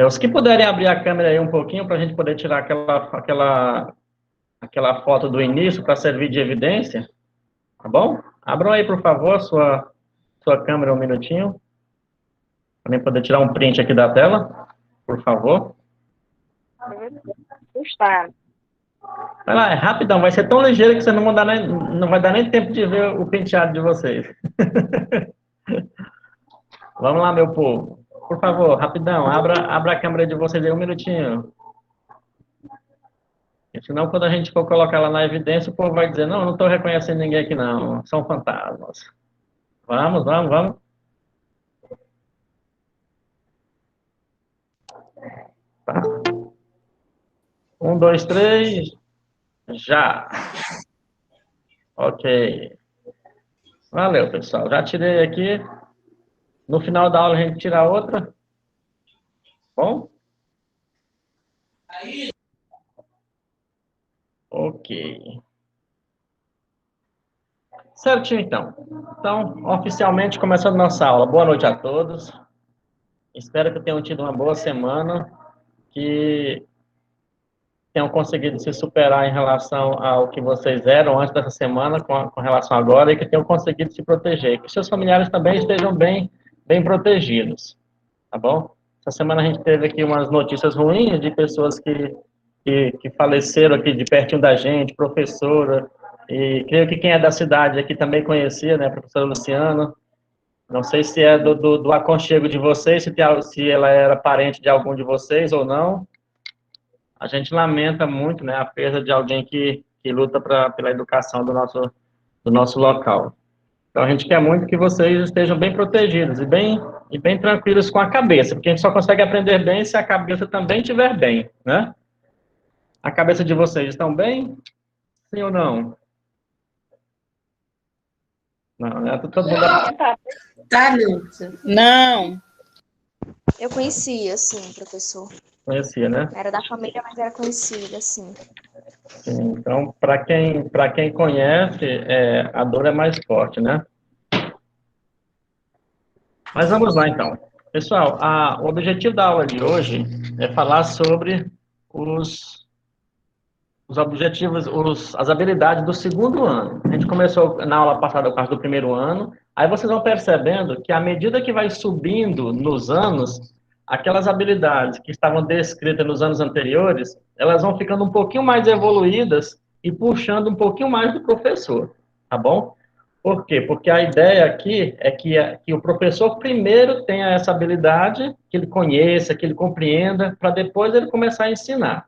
Os que puderem abrir a câmera aí um pouquinho para a gente poder tirar aquela foto do início para servir de evidência, tá bom? Abram aí, por favor, sua câmera um minutinho, para poder tirar um print aqui da tela, por favor. Está. Vai lá, é rapidão, vai ser tão ligeiro que você não vai dar nem tempo de ver o penteado de vocês. Vamos lá, meu povo. Por favor, rapidão, abra a câmera de vocês aí um minutinho. Porque senão, quando a gente for colocar ela na evidência, o povo vai dizer, não estou reconhecendo ninguém aqui não, são fantasmas. Vamos, vamos, vamos. Tá. 1, 2, 3, já. Ok. Valeu, pessoal. Já tirei aqui. No final da aula a gente tira outra. Bom? Ok. Certinho, então. Então, oficialmente começando nossa aula. Boa noite a todos. Espero que tenham tido uma boa semana, que tenham conseguido se superar em relação ao que vocês eram antes dessa semana, com relação a agora, e que tenham conseguido se proteger. Que seus familiares também estejam bem protegidos, tá bom? Essa semana a gente teve aqui umas notícias ruins de pessoas que faleceram aqui de pertinho da gente, professora, e creio que quem é da cidade aqui também conhecia, né, a professora Luciana. Não sei se é do aconchego de vocês, se ela era parente de algum de vocês ou não. A gente lamenta muito, né, a perda de alguém que luta pela educação do nosso local. Então, a gente quer muito que vocês estejam bem protegidos e bem tranquilos com a cabeça, porque a gente só consegue aprender bem se a cabeça também estiver bem, né? A cabeça de vocês estão bem? Sim ou não? Não, né? Todo mundo... Tá, Lúcia. Não. Eu conhecia, sim, professor. Conhecia, né? Era da família, mas era conhecida, sim. Sim, então, para quem conhece, a dor é mais forte, né? Mas vamos lá, então. Pessoal, o objetivo da aula de hoje é falar sobre os objetivos, as habilidades do segundo ano. A gente começou na aula passada com as do primeiro ano, aí vocês vão percebendo que à medida que vai subindo nos anos, aquelas habilidades que estavam descritas nos anos anteriores, elas vão ficando um pouquinho mais evoluídas e puxando um pouquinho mais do professor, tá bom? Por quê? Porque a ideia aqui é que o professor primeiro tenha essa habilidade, que ele conheça, que ele compreenda, para depois ele começar a ensinar,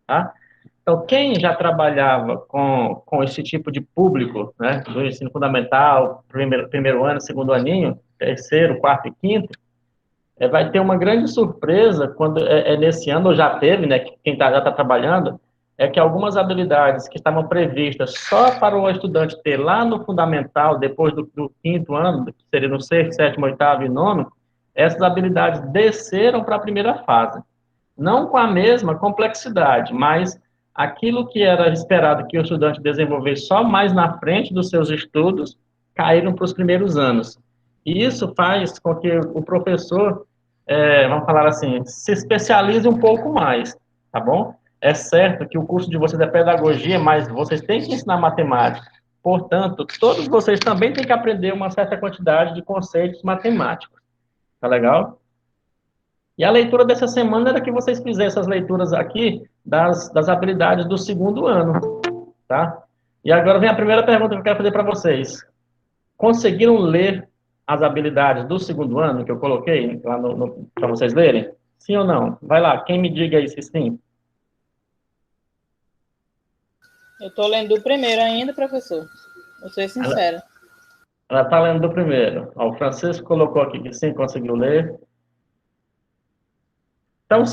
tá? Então, quem já trabalhava com esse tipo de público, né, do ensino fundamental, primeiro ano, segundo aninho, terceiro, quarto e quinto, vai ter uma grande surpresa quando nesse ano, ou já teve, né, quem já está trabalhando, é que algumas habilidades que estavam previstas só para o estudante ter lá no fundamental, depois do quinto ano, que seria no sexto, sétimo, oitavo e nono, essas habilidades desceram para a primeira fase. Não com a mesma complexidade, mas aquilo que era esperado que o estudante desenvolvesse só mais na frente dos seus estudos, caíram para os primeiros anos. E isso faz com que o professor, vamos falar assim, se especialize um pouco mais, tá bom? É certo que o curso de vocês é pedagogia, mas vocês têm que ensinar matemática. Portanto, todos vocês também têm que aprender uma certa quantidade de conceitos matemáticos. Tá legal? E a leitura dessa semana era que vocês fizessem as leituras aqui das habilidades do segundo ano, tá? E agora vem a primeira pergunta que eu quero fazer para vocês. Conseguiram ler as habilidades do segundo ano que eu coloquei lá para vocês lerem? Sim ou não? Vai lá, quem me diga aí se sim. Eu estou lendo do primeiro ainda, professor. Vou ser sincera. Ela está lendo do primeiro. Ó, o Francisco colocou aqui que sim, conseguiu ler. Então,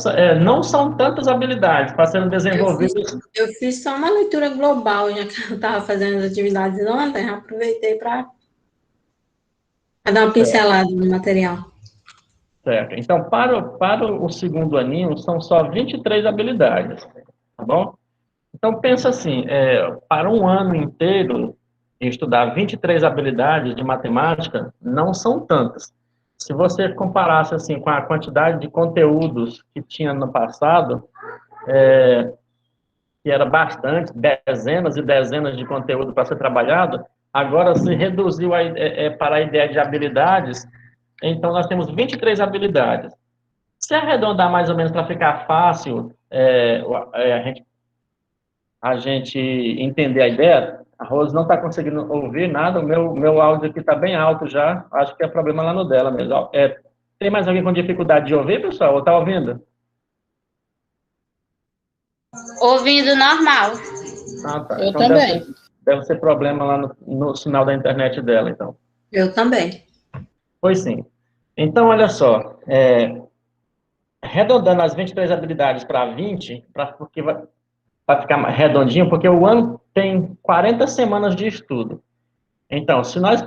não são tantas habilidades para serem desenvolvidas. Eu fiz só uma leitura global, já que eu estava fazendo as atividades ontem, aproveitei para dar uma pincelada no material. Certo. Então, para o segundo aninho, são só 23 habilidades, tá bom? Então, pensa assim, para um ano inteiro, estudar 23 habilidades de matemática não são tantas. se você comparasse assim com a quantidade de conteúdos que tinha no passado, que era bastante, dezenas e dezenas de conteúdo para ser trabalhado, agora se reduziu para a ideia de habilidades, então nós temos 23 habilidades. Se arredondar mais ou menos para ficar fácil a gente entender a ideia, a Rose não está conseguindo ouvir nada, o meu áudio aqui está bem alto já, acho que é problema lá no dela mesmo. Tem mais alguém com dificuldade de ouvir, pessoal? Ou está ouvindo? Ouvindo normal. Ah, tá. Eu Então também. deve ser problema lá no sinal da internet dela, então. Eu também. Pois sim. Então, olha só, arredondando as 23 habilidades para 20, porque vai ficar redondinho, porque o ano tem 40 semanas de estudo. Então, se nós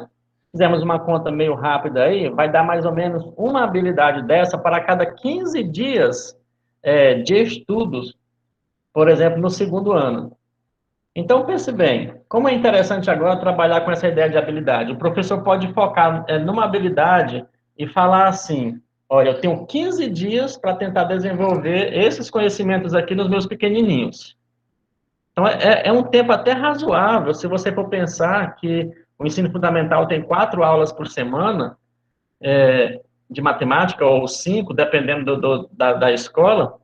fizermos uma conta meio rápida aí, vai dar mais ou menos uma habilidade dessa para cada 15 dias de estudos, por exemplo, no segundo ano. Então, pense bem, como é interessante agora trabalhar com essa ideia de habilidade. O professor pode focar numa habilidade e falar assim, olha, eu tenho 15 dias para tentar desenvolver esses conhecimentos aqui nos meus pequenininhos. Então, é um tempo até razoável, se você for pensar que o ensino fundamental tem 4 aulas por semana de matemática, ou 5, dependendo da escola.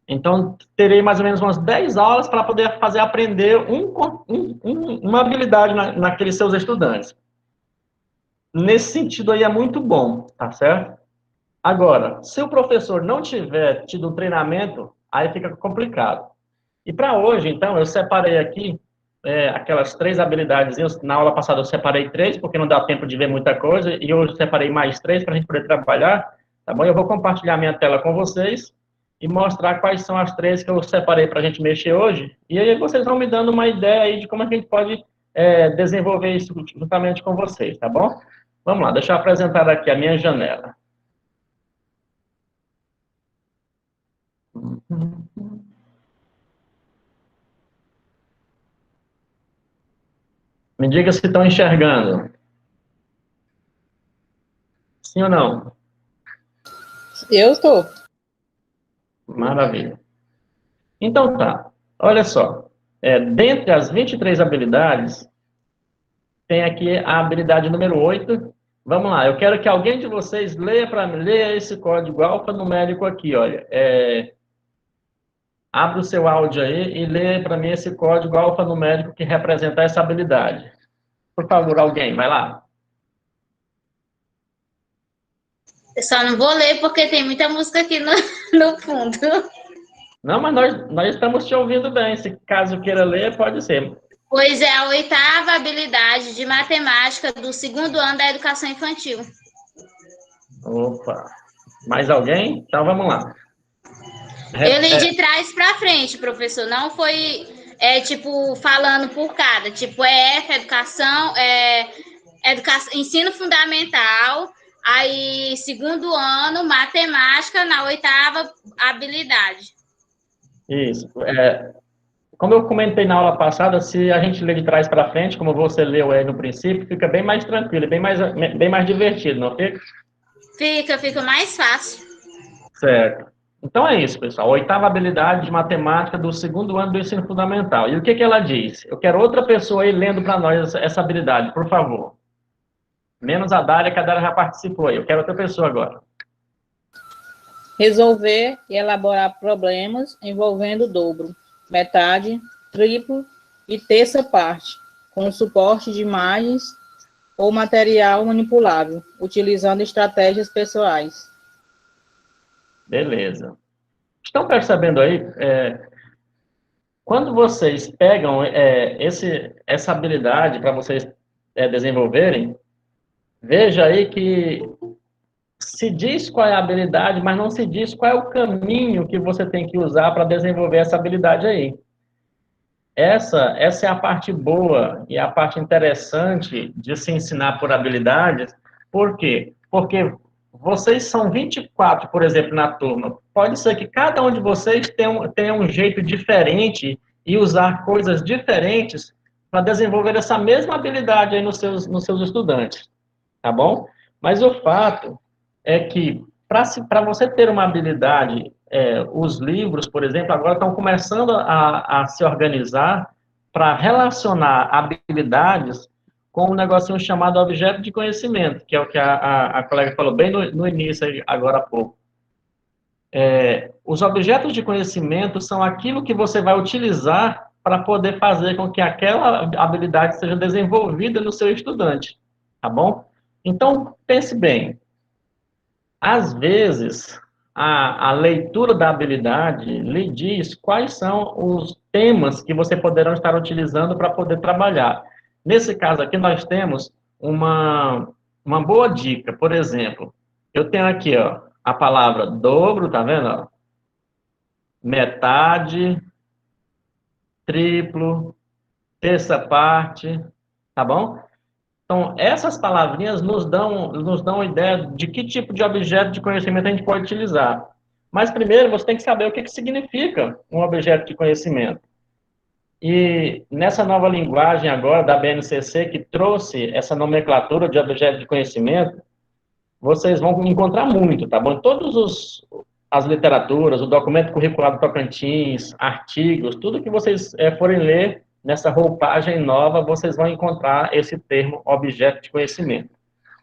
Então, terei mais ou menos umas 10 aulas para poder fazer aprender uma habilidade naqueles seus estudantes. Nesse sentido aí é muito bom, tá certo? Agora, se o professor não tiver tido um treinamento, aí fica complicado. E para hoje, então, eu separei aqui aquelas 3 habilidades. Na aula passada eu separei 3, porque não dá tempo de ver muita coisa, e hoje eu separei mais 3 para a gente poder trabalhar, tá bom? Eu vou compartilhar minha tela com vocês e mostrar quais são as 3 que eu separei para a gente mexer hoje, e aí vocês vão me dando uma ideia aí de como a gente pode desenvolver isso juntamente com vocês, tá bom? Vamos lá, deixa eu apresentar aqui a minha janela. Me diga se estão enxergando. Sim ou não? Eu estou. Maravilha. Então tá, olha só. Dentre as 23 habilidades, tem aqui a habilidade número 8. Vamos lá, eu quero que alguém de vocês leia esse código alfanumérico aqui, olha. Abre o seu áudio aí e lê para mim esse código alfanumérico que representa essa habilidade. Por favor, alguém, vai lá. Eu só não vou ler porque tem muita música aqui no fundo. Não, mas nós estamos te ouvindo bem. Se caso queira ler, pode ser. Pois é a 8ª habilidade de matemática do segundo ano da educação infantil. Opa. Mais alguém? Então vamos lá. Eu li de trás para frente, professor. Não foi, tipo, falando por cada. Tipo, educação, ensino fundamental, aí segundo ano, matemática, na 8ª habilidade. Isso. Como eu comentei na aula passada, se a gente lê de trás para frente, como você leu aí no princípio, fica bem mais tranquilo, bem mais divertido, não fica? Fica mais fácil. Certo. Então é isso, pessoal. 8ª habilidade de matemática do segundo ano do ensino fundamental. E o que ela diz? Eu quero outra pessoa aí lendo para nós essa habilidade, por favor. Menos a Dália, que a Dália já participou aí. Eu quero outra pessoa agora. Resolver e elaborar problemas envolvendo dobro, metade, triplo e terça parte, com suporte de imagens ou material manipulável, utilizando estratégias pessoais. Beleza. Estão percebendo aí? Quando vocês pegam essa habilidade para vocês desenvolverem, veja aí que se diz qual é a habilidade, mas não se diz qual é o caminho que você tem que usar para desenvolver essa habilidade aí. Essa é a parte boa e a parte interessante de se ensinar por habilidades. Por quê? Porque vocês são 24, por exemplo, na turma. Pode ser que cada um de vocês tenha um jeito diferente e usar coisas diferentes para desenvolver essa mesma habilidade aí nos seus estudantes, tá bom? Mas o fato é que, para você ter uma habilidade, os livros, por exemplo, agora estão começando a se organizar para relacionar habilidades com um negocinho chamado objeto de conhecimento, que é o que a colega falou bem no início, agora há pouco. Os objetos de conhecimento são aquilo que você vai utilizar para poder fazer com que aquela habilidade seja desenvolvida no seu estudante, tá bom? Então, pense bem, às vezes, a leitura da habilidade lhe diz quais são os temas que você poderão estar utilizando para poder trabalhar. Nesse caso aqui, nós temos uma boa dica. Por exemplo, eu tenho aqui, ó, a palavra dobro, tá vendo? Ó? Metade, triplo, terça parte, tá bom? Então, essas palavrinhas nos dão uma ideia de que tipo de objeto de conhecimento a gente pode utilizar. Mas, primeiro, você tem que saber o que significa um objeto de conhecimento. E nessa nova linguagem agora da BNCC, que trouxe essa nomenclatura de objeto de conhecimento, vocês vão encontrar muito, tá bom? Em todas as literaturas, o documento curricular do Tocantins, artigos, tudo que vocês forem ler, nessa roupagem nova, vocês vão encontrar esse termo objeto de conhecimento,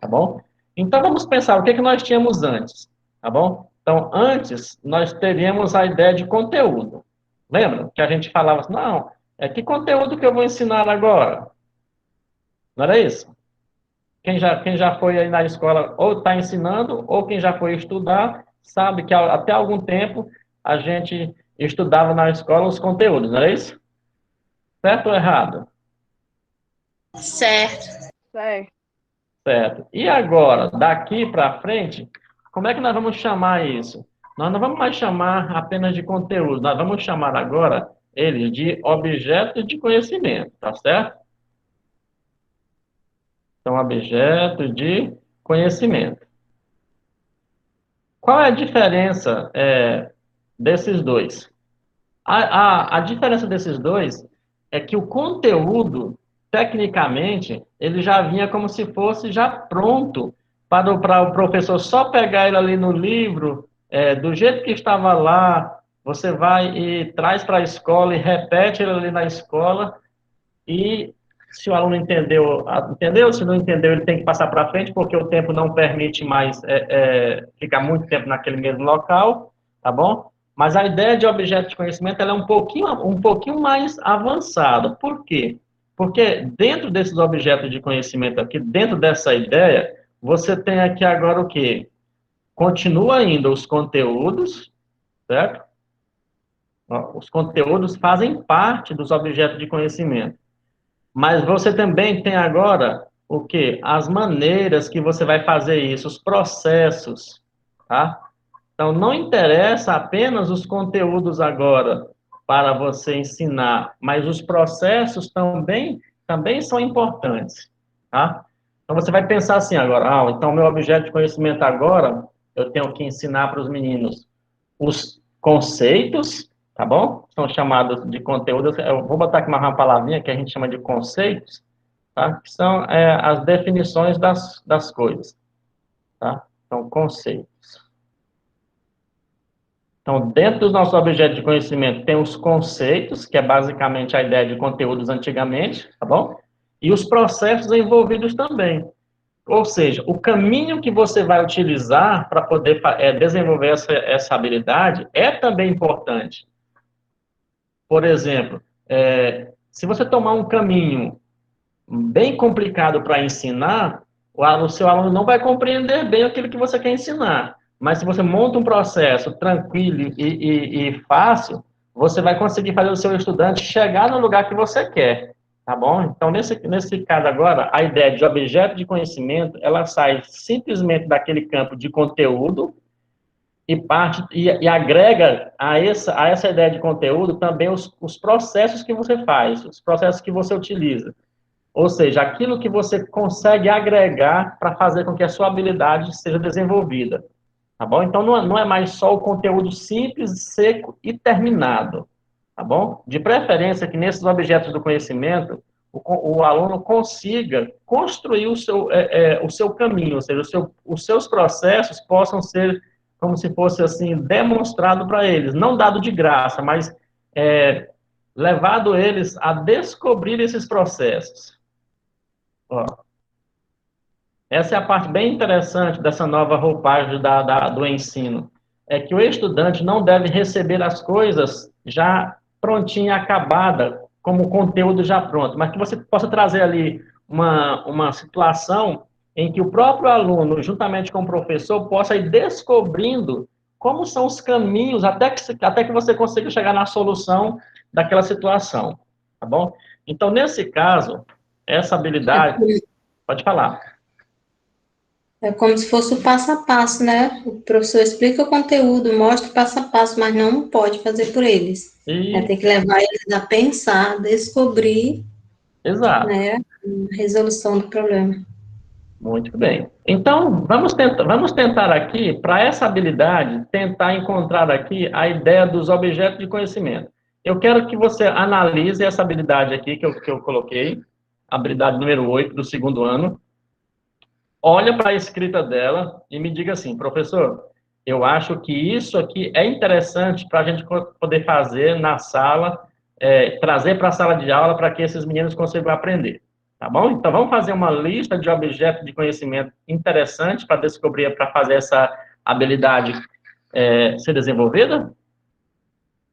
tá bom? Então, vamos pensar, o que nós tínhamos antes, tá bom? Então, antes, nós teríamos a ideia de conteúdo. Lembra que a gente falava assim, não, que conteúdo que eu vou ensinar agora? Não era isso? Quem já foi aí na escola, ou está ensinando, ou quem já foi estudar, sabe que até algum tempo a gente estudava na escola os conteúdos, não era isso? Certo ou errado? Certo. Certo. Certo. E agora, daqui para frente, como é que nós vamos chamar isso? Nós não vamos mais chamar apenas de conteúdo, nós vamos chamar agora eles de objetos de conhecimento, tá certo? São objetos de conhecimento. Qual é a diferença desses dois? A diferença desses dois é que o conteúdo, tecnicamente, ele já vinha como se fosse já pronto para o professor só pegar ele ali no livro, do jeito que estava lá, você vai e traz para a escola e repete ele ali na escola, e se o aluno entendeu, entendeu? Se não entendeu, ele tem que passar para frente, porque o tempo não permite mais ficar muito tempo naquele mesmo local, tá bom? Mas a ideia de objeto de conhecimento ela é um pouquinho mais avançada. Por quê? Porque dentro desses objetos de conhecimento aqui, dentro dessa ideia, você tem aqui agora o quê? Continua ainda os conteúdos, certo? Os conteúdos fazem parte dos objetos de conhecimento. Mas você também tem agora o quê? As maneiras que você vai fazer isso, os processos, tá? Então, não interessa apenas os conteúdos agora para você ensinar, mas os processos também são importantes, tá? Então, você vai pensar assim agora, então, meu objeto de conhecimento agora, eu tenho que ensinar para os meninos os conceitos, tá bom? São chamados de conteúdos, eu vou botar aqui uma palavrinha que a gente chama de conceitos, tá? Que são as definições das coisas, tá? Então, conceitos. Então, dentro dos nossos objetos de conhecimento, tem os conceitos, que é basicamente a ideia de conteúdos antigamente, tá bom? E os processos envolvidos também. Ou seja, o caminho que você vai utilizar para poder desenvolver essa habilidade é também importante. Por exemplo, se você tomar um caminho bem complicado para ensinar, o seu aluno não vai compreender bem aquilo que você quer ensinar. Mas se você monta um processo tranquilo e fácil, você vai conseguir fazer o seu estudante chegar no lugar que você quer, tá bom? Então, nesse caso agora, a ideia de objeto de conhecimento, ela sai simplesmente daquele campo de conteúdo e agrega a essa ideia de conteúdo também os processos que você faz, os processos que você utiliza. Ou seja, aquilo que você consegue agregar para fazer com que a sua habilidade seja desenvolvida. Tá bom? Então, não é mais só o conteúdo simples, seco e terminado. Tá bom? De preferência que nesses objetos do conhecimento, o aluno consiga construir o seu caminho, ou seja, os seus processos possam ser como se fosse assim, demonstrado para eles, não dado de graça, mas levado eles a descobrir esses processos. Ó, essa é a parte bem interessante dessa nova roupagem do ensino, é que o estudante não deve receber as coisas já prontinha, acabada, como conteúdo já pronto, mas que você possa trazer ali uma situação em que o próprio aluno, juntamente com o professor, possa ir descobrindo como são os caminhos até que você consiga chegar na solução daquela situação, tá bom? Então, nesse caso, essa habilidade... Pode falar. É como se fosse o passo a passo, né? O professor explica o conteúdo, mostra o passo a passo, mas não pode fazer por eles. Tem que levar eles a pensar, descobrir, exato, né, a resolução do problema. Muito bem. Então, vamos tentar aqui, para essa habilidade, tentar encontrar aqui a ideia dos objetos de conhecimento. Eu quero que você analise essa habilidade aqui que eu coloquei, habilidade número 8 do segundo ano. Olha para a escrita dela e me diga assim, professor, eu acho que isso aqui é interessante para a gente poder fazer na sala, trazer para a sala de aula para que esses meninos consigam aprender. Tá bom? Então, vamos fazer uma lista de objetos de conhecimento interessantes para descobrir, para fazer essa habilidade ser desenvolvida?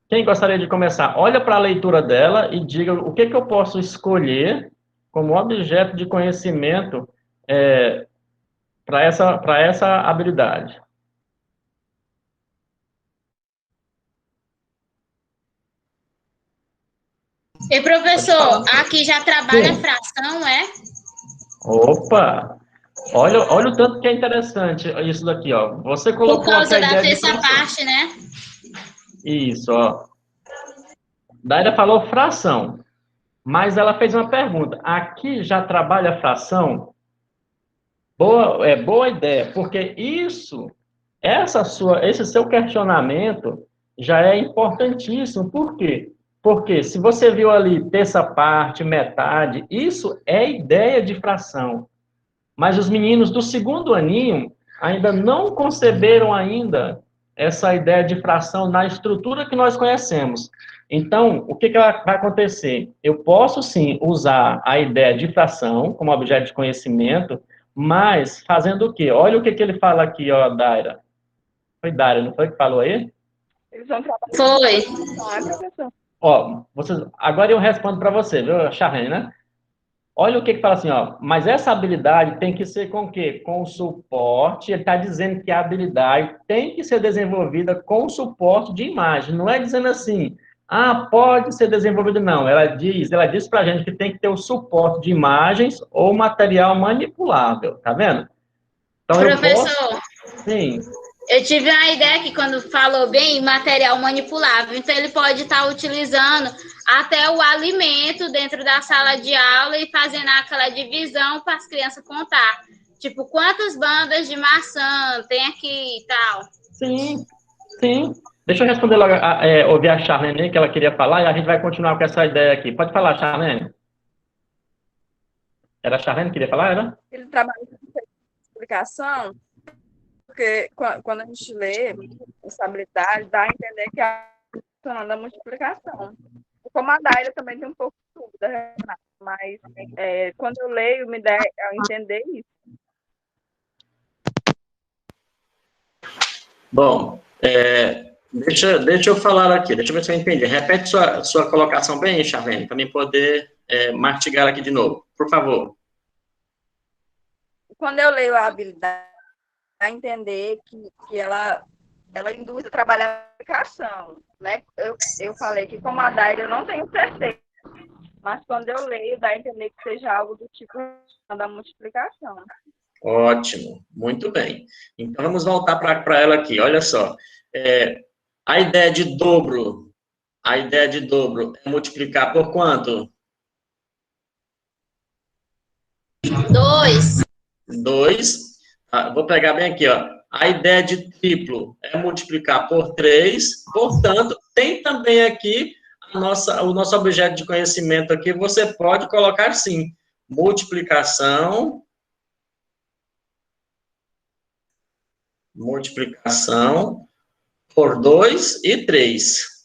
Quem gostaria de começar? Olha para a leitura dela e diga o que eu posso escolher como objeto de conhecimento para essa habilidade. E professor, aqui já trabalha fração, é? Opa! Olha o tanto que é interessante isso daqui, ó. Você colocou por causa aqui a da ideia terceira parte, né? Isso, ó. Daíra falou fração, mas ela fez uma pergunta. Aqui já trabalha fração? Boa ideia, porque esse seu questionamento já é importantíssimo. Por quê? Porque se você viu ali terça parte, metade, isso é ideia de fração. Mas os meninos do segundo aninho ainda não conceberam ainda essa ideia de fração na estrutura que nós conhecemos. Então, o que vai acontecer? Eu posso, sim, usar a ideia de fração como objeto de conhecimento, mas fazendo o quê? Olha o que ele fala aqui, ó, Daira. Foi Daira, não foi que falou aí? Eles vão trabalhar. Foi. Professor. Ó, agora eu respondo para você, viu, Charlene, né? Olha o que fala assim, ó, mas essa habilidade tem que ser com o quê? Com o suporte, ele está dizendo que a habilidade tem que ser desenvolvida com o suporte de imagem, não é dizendo assim, pode ser desenvolvido, não, ela diz para a gente que tem que ter o suporte de imagens ou material manipulável, tá vendo? Então, professor, sim. Eu tive uma ideia que quando falou bem material manipulável, então ele pode estar utilizando até o alimento dentro da sala de aula e fazendo aquela divisão para as crianças contar. Tipo, quantas bandas de maçã tem aqui e tal. Sim. Deixa eu responder logo, ouvir a Charlene, que ela queria falar, e a gente vai continuar com essa ideia aqui. Pode falar, Charlene. Era a Charlene que queria falar, era? Ele trabalha com explicação, porque quando a gente lê essa habilidade, dá a entender que é funcionando a multiplicação. Como a Daira também tem um pouco de dúvida, mas quando eu leio, me dá a entender isso. Bom, deixa eu falar aqui, deixa eu ver se eu entendi. Repete sua colocação bem, Charlene, para mim poder mastigar aqui de novo, por favor. Quando eu leio a habilidade, dá a entender que ela induz a trabalhar a aplicação, né? Eu falei que como a Daira eu não tenho certeza, mas quando eu leio, dá a entender que seja algo do tipo da multiplicação. Ótimo, muito bem. Então, vamos voltar para ela aqui. Olha só, a ideia de dobro é multiplicar por quanto? 2. 2. Vou pegar bem aqui, ó. A ideia de triplo é multiplicar por 3. Portanto, tem também aqui o nosso objeto de conhecimento aqui, você pode colocar, sim, multiplicação por 2 e 3.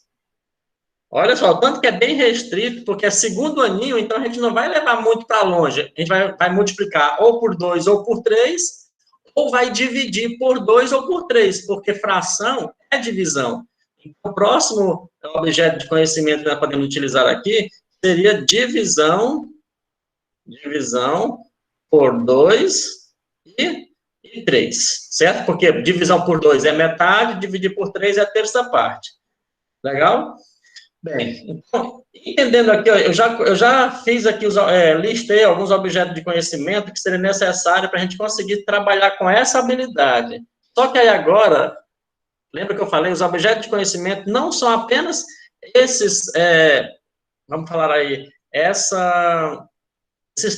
Olha só, tanto que é bem restrito, porque é segundo aninho, então a gente não vai levar muito para longe. A gente vai multiplicar ou por 2 ou por 3, ou vai dividir por 2 ou por 3, porque fração é divisão. Então, o próximo objeto de conhecimento que nós podemos utilizar aqui seria divisão por 2 e 3, certo? Porque divisão por 2 é metade, dividir por 3 é a terça parte. Legal? Bem, então, entendendo aqui, ó, eu já fiz aqui, listei alguns objetos de conhecimento que seriam necessários para a gente conseguir trabalhar com essa habilidade. Só que aí agora, lembra que eu falei, os objetos de conhecimento não são apenas esses, vamos falar aí, esses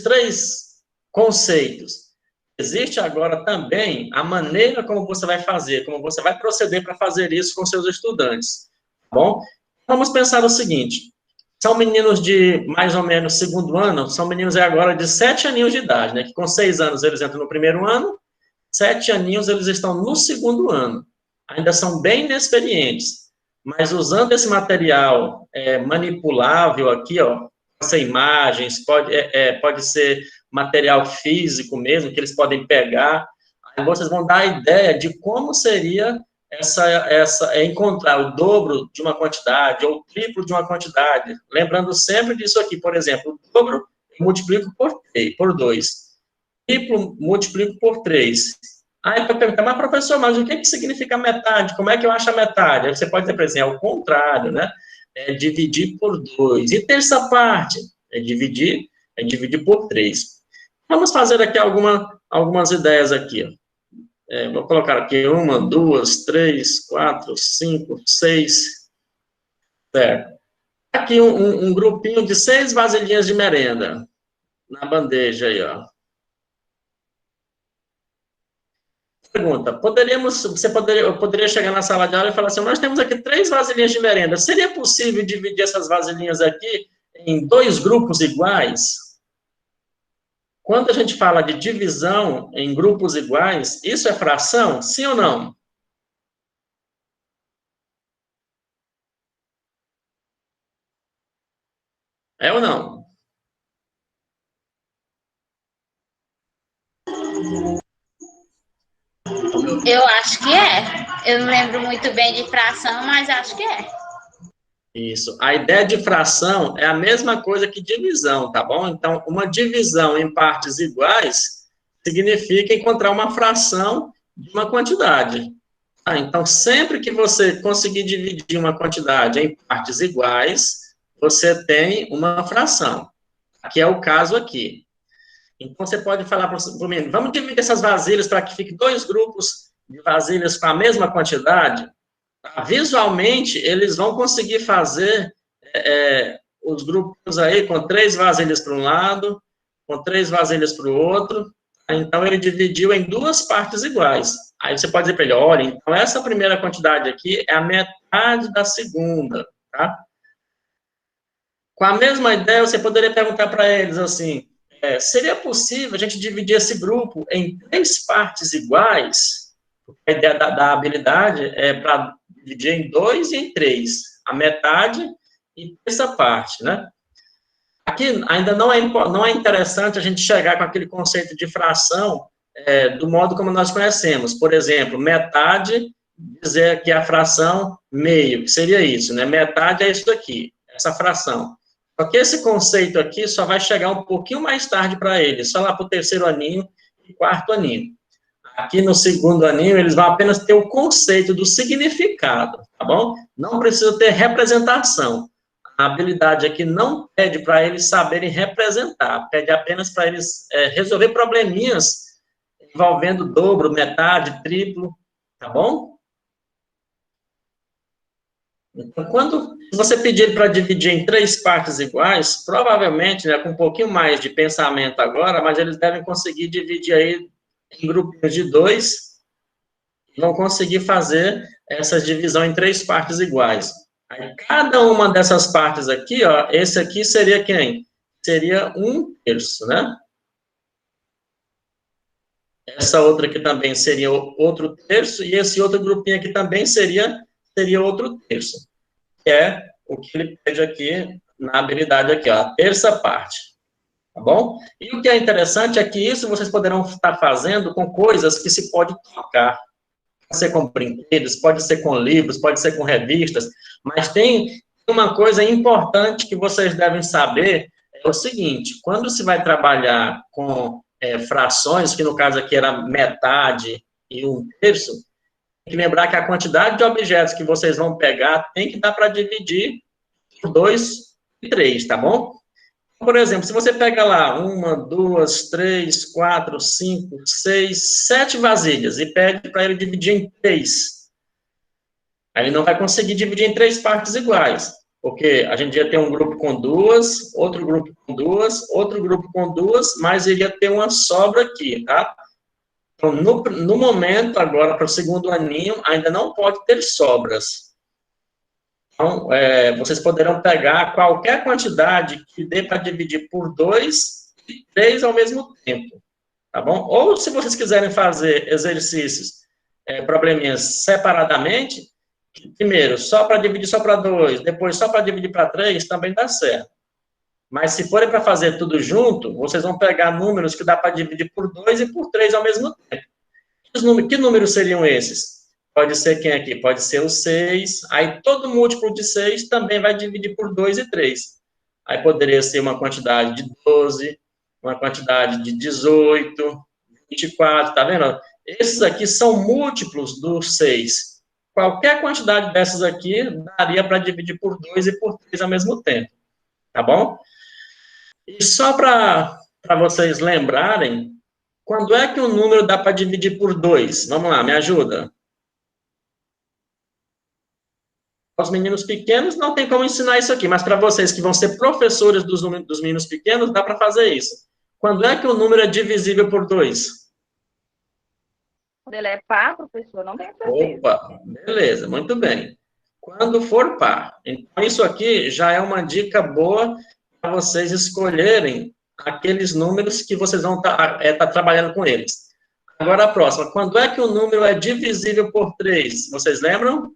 3 conceitos. Existe agora também a maneira como você vai fazer, como você vai proceder para fazer isso com seus estudantes, tá bom? Vamos pensar o seguinte, são meninos de mais ou menos segundo ano, são meninos agora de 7 aninhos de idade, né, que com 6 anos eles entram no primeiro ano, 7 aninhos eles estão no segundo ano, ainda são bem inexperientes, mas usando esse material manipulável aqui, ó, essa imagens, pode ser material físico mesmo, que eles podem pegar, aí vocês vão dar a ideia de como seria encontrar o dobro de uma quantidade, ou o triplo de uma quantidade, lembrando sempre disso aqui, por exemplo, o dobro eu multiplico por 2, triplo multiplico por 3, aí para perguntar, mas professor, mas o que significa metade, como é que eu acho a metade? Aí você pode dizer, por exemplo, é o contrário, né, é dividir por 2, e terça parte, é dividir por 3. Vamos fazer aqui algumas ideias aqui, ó. Vou colocar aqui 1, 2, 3, 4, 5, 6. Certo. Aqui um grupinho de 6 vasilhinhas de merenda na bandeja aí, ó. Pergunta, eu poderia chegar na sala de aula e falar assim, nós temos aqui 3 vasilhinhas de merenda. Seria possível dividir essas vasilhinhas aqui em 2 grupos iguais? Quando a gente fala de divisão em grupos iguais, isso é fração? Sim ou não? É ou não? Eu acho que é. Eu não lembro muito bem de fração, mas acho que é. Isso. A ideia de fração é a mesma coisa que divisão, tá bom? Então, uma divisão em partes iguais significa encontrar uma fração de uma quantidade. Então, sempre que você conseguir dividir uma quantidade em partes iguais, você tem uma fração, que é o caso aqui. Então, você pode falar para o menino, vamos dividir essas vasilhas para que fiquem 2 grupos de vasilhas com a mesma quantidade? Visualmente, eles vão conseguir fazer os grupos aí com 3 vasilhas para um lado, com 3 vasilhas para o outro. Então, ele dividiu em 2 partes iguais. Aí você pode dizer para ele, olha, então essa primeira quantidade aqui é a metade da segunda, tá? Com a mesma ideia, você poderia perguntar para eles assim, seria possível a gente dividir esse grupo em 3 partes iguais? A ideia da habilidade é para dividir em 2 e em 3, a metade e essa parte, né? Aqui ainda não é interessante a gente chegar com aquele conceito de fração do modo como nós conhecemos. Por exemplo, metade, dizer que a fração meio, que seria isso, né? Metade é isso daqui, essa fração. Só que esse conceito aqui só vai chegar um pouquinho mais tarde para eles, só lá para o 3º aninho e 4º aninho. Aqui no 2º aninho, eles vão apenas ter o conceito do significado, tá bom? Não precisa ter representação. A habilidade aqui não pede para eles saberem representar, pede apenas para eles resolver probleminhas envolvendo dobro, metade, triplo, tá bom? Então, quando você pedir para dividir em 3 partes iguais, provavelmente, né, com um pouquinho mais de pensamento agora, mas eles devem conseguir dividir aí em grupos de 2, vão conseguir fazer essa divisão em 3 partes iguais. Aí, cada uma dessas partes aqui, ó, esse aqui seria quem? Seria 1/3, né? Essa outra aqui também seria outro terço, e esse outro grupinho aqui também seria outro terço, que é o que ele pede aqui na habilidade aqui, ó, a terça parte, tá bom? E o que é interessante é que isso vocês poderão estar fazendo com coisas que se pode tocar. Pode ser com brinquedos, pode ser com livros, pode ser com revistas, mas tem uma coisa importante que vocês devem saber, é o seguinte, quando se vai trabalhar com frações, que no caso aqui era metade e 1/3, tem que lembrar que a quantidade de objetos que vocês vão pegar tem que dar para dividir por 2 e 3, tá bom? Por exemplo, se você pega lá 1, 2, 3, 4, 5, 6, 7 vasilhas e pede para ele dividir em 3, aí ele não vai conseguir dividir em 3 partes iguais, porque a gente ia ter um grupo com 2, outro grupo com 2, outro grupo com 2, mas ele ia ter uma sobra aqui, tá? Então, no momento, agora, para o segundo aninho, ainda não pode ter sobras. Então, vocês poderão pegar qualquer quantidade que dê para dividir por 2 e 3 ao mesmo tempo, tá bom? Ou, se vocês quiserem fazer exercícios, probleminhas separadamente, primeiro, só para dividir só para 2, depois só para dividir para 3, também dá certo. Mas se forem para fazer tudo junto, vocês vão pegar números que dá para dividir por 2 e por 3 ao mesmo tempo. Que números seriam esses? Pode ser quem aqui? Pode ser o 6. Aí todo múltiplo de 6 também vai dividir por 2 e 3. Aí poderia ser uma quantidade de 12, uma quantidade de 18, 24, tá vendo? Esses aqui são múltiplos do 6. Qualquer quantidade dessas aqui daria para dividir por 2 e por 3 ao mesmo tempo. Tá bom? E só para vocês lembrarem, quando é que um número dá para dividir por 2? Vamos lá, me ajuda. Os meninos pequenos não tem como ensinar isso aqui, mas para vocês que vão ser professores dos meninos pequenos, dá para fazer isso. Quando é que o número é divisível por 2? Quando ele é par, professor, não tem certeza. Opa, beleza, muito bem. Quando for par. Então, isso aqui já é uma dica boa para vocês escolherem aqueles números que vocês vão estar trabalhando com eles. Agora, a próxima. Quando é que o número é divisível por 3? Vocês lembram?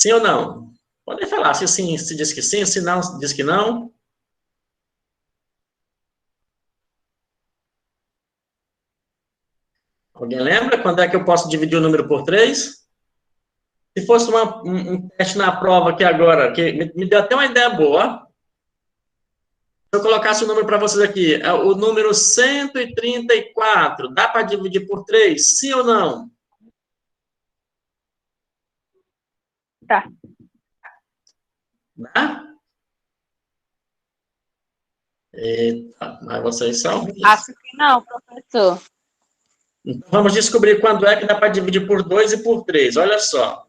Sim ou não? Podem falar. Se sim, se diz que sim. Se não, diz que não. Alguém lembra? Quando é que eu posso dividir o número por 3? Se fosse um teste na prova aqui agora, que me deu até uma ideia boa. Se eu colocasse o número para vocês aqui, o número 134, dá para dividir por 3? Sim ou não? Tá. Dá? Eita, mas vocês são... Acho que não, professor. Então, vamos descobrir quando é que dá para dividir por 2 e por 3. Olha só.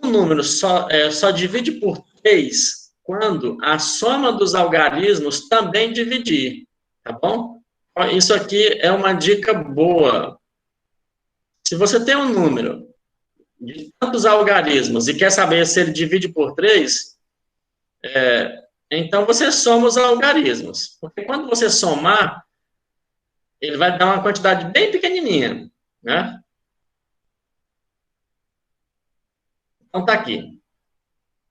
Um número só divide por 3 quando a soma dos algarismos também dividir. Tá bom? Isso aqui é uma dica boa. Se você tem um número de tantos algarismos e quer saber se ele divide por 3, então você soma os algarismos. Porque quando você somar, ele vai dar uma quantidade bem pequenininha, né? Então, tá aqui.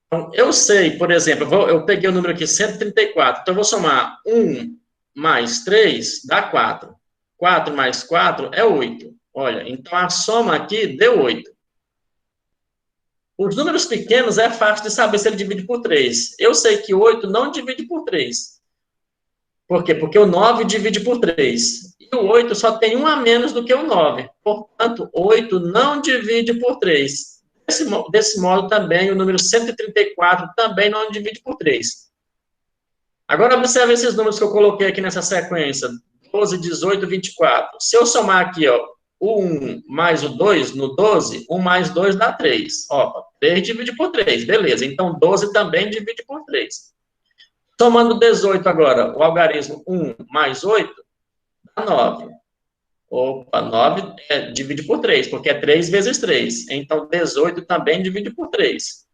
Então, eu sei, por exemplo, eu peguei o número aqui, 134. Então, eu vou somar 1 mais 3, dá 4. 4 mais 4 é 8. Olha, então a soma aqui deu 8. Os números pequenos é fácil de saber se ele divide por 3. Eu sei que 8 não divide por 3. Por quê? Porque o 9 divide por 3. E o 8 só tem um a menos do que o 9. Portanto, 8 não divide por 3. Desse modo, também, o número 134 também não divide por 3. Agora, observe esses números que eu coloquei aqui nessa sequência. 12, 18, 24. Se eu somar aqui, ó, o 1 mais o 2 no 12, 1 mais 2 dá 3. Ó, 3 divide por 3, beleza. Então, 12 também divide por 3. Somando 18 agora, o algarismo 1 mais 8 dá 9. Opa, 9 divide por 3, porque é 3 vezes 3. Então, 18 também divide por 3.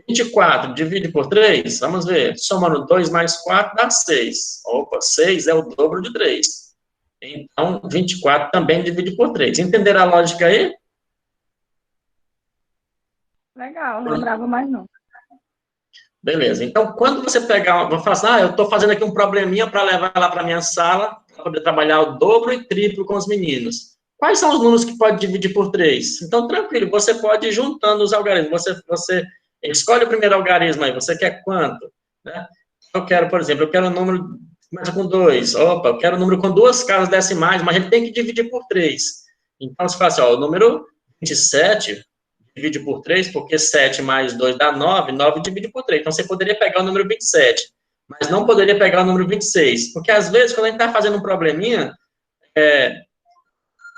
24 divide por 3, vamos ver. Somando 2 mais 4 dá 6. Opa, 6 é o dobro de 3. Então, 24 também divide por 3. Entenderam a lógica aí? Legal, não lembrava mais não. Beleza. Então, quando você pegar, vou falar assim, eu estou fazendo aqui um probleminha para levar lá para minha sala, para poder trabalhar o dobro e triplo com os meninos. Quais são os números que pode dividir por 3? Então, tranquilo, você pode ir juntando os algarismos. Você escolhe o primeiro algarismo aí, você quer quanto? Né? Eu quero, por exemplo, eu quero um número que começa com 2. Opa, eu quero um número com 2 casas decimais, mas ele tem que dividir por 3. Então, você fala assim, o número 27 divide por 3, porque 7 mais 2 dá 9, 9 divide por 3. Então, você poderia pegar o número 27, mas não poderia pegar o número 26, porque, às vezes, quando a gente está fazendo um probleminha,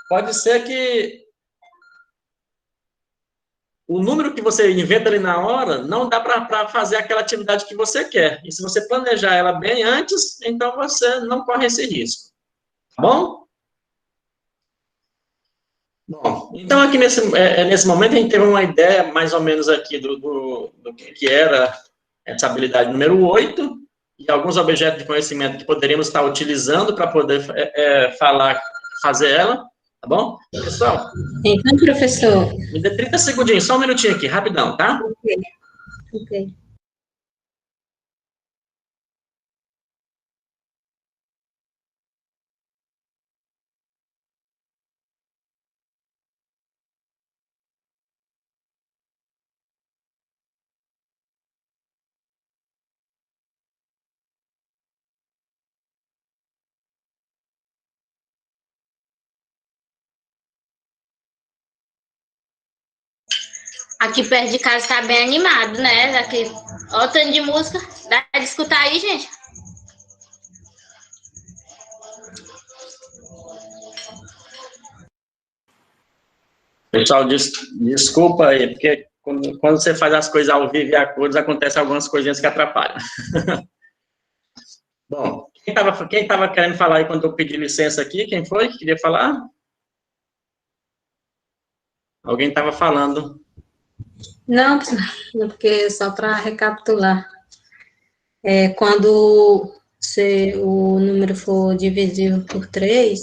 pode ser que o número que você inventa ali na hora não dá para fazer aquela atividade que você quer. E se você planejar ela bem antes, então você não corre esse risco. Tá bom? Bom, então aqui nesse momento a gente teve uma ideia mais ou menos aqui do que era essa habilidade número 8 e alguns objetos de conhecimento que poderíamos estar utilizando para poder fazer ela, tá bom? Pessoal? Então, professor. Me dê 30 segundinhos, só um minutinho aqui, rapidão, tá? Ok. Aqui perto de casa tá bem animado, né? Aqui, ó, o tanto de música. Dá de escutar aí, gente? Pessoal, desculpa aí, porque quando você faz as coisas ao vivo e a cores, acontecem algumas coisinhas que atrapalham. Bom, quem estava querendo falar aí quando eu pedi licença aqui? Quem foi que queria falar? Alguém estava falando. Não, porque só para recapitular. Quando o número for divisível por 3,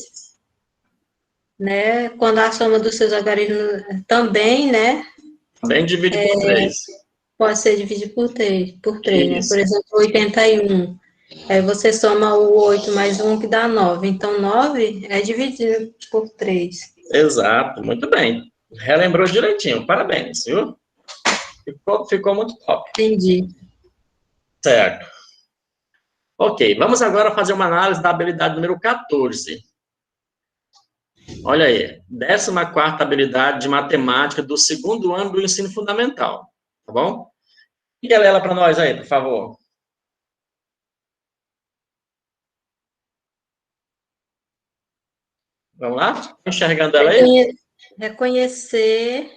né, quando a soma dos seus algarismos também, né, Também divide por 3. pode ser dividido por 3, né? Por exemplo, 81. Aí você soma o 8 mais 1, que dá 9. Então, 9 é dividido por 3. Exato, muito bem. Relembrou direitinho, parabéns, viu? Ficou muito top. Entendi. Certo. Ok, vamos agora fazer uma análise da habilidade número 14. Olha aí, 14ª habilidade de matemática do 2º ano do ensino fundamental, tá bom? Quem quer ler ela para nós aí, por favor? Vamos lá? Enxergando ela aí? Reconhecer,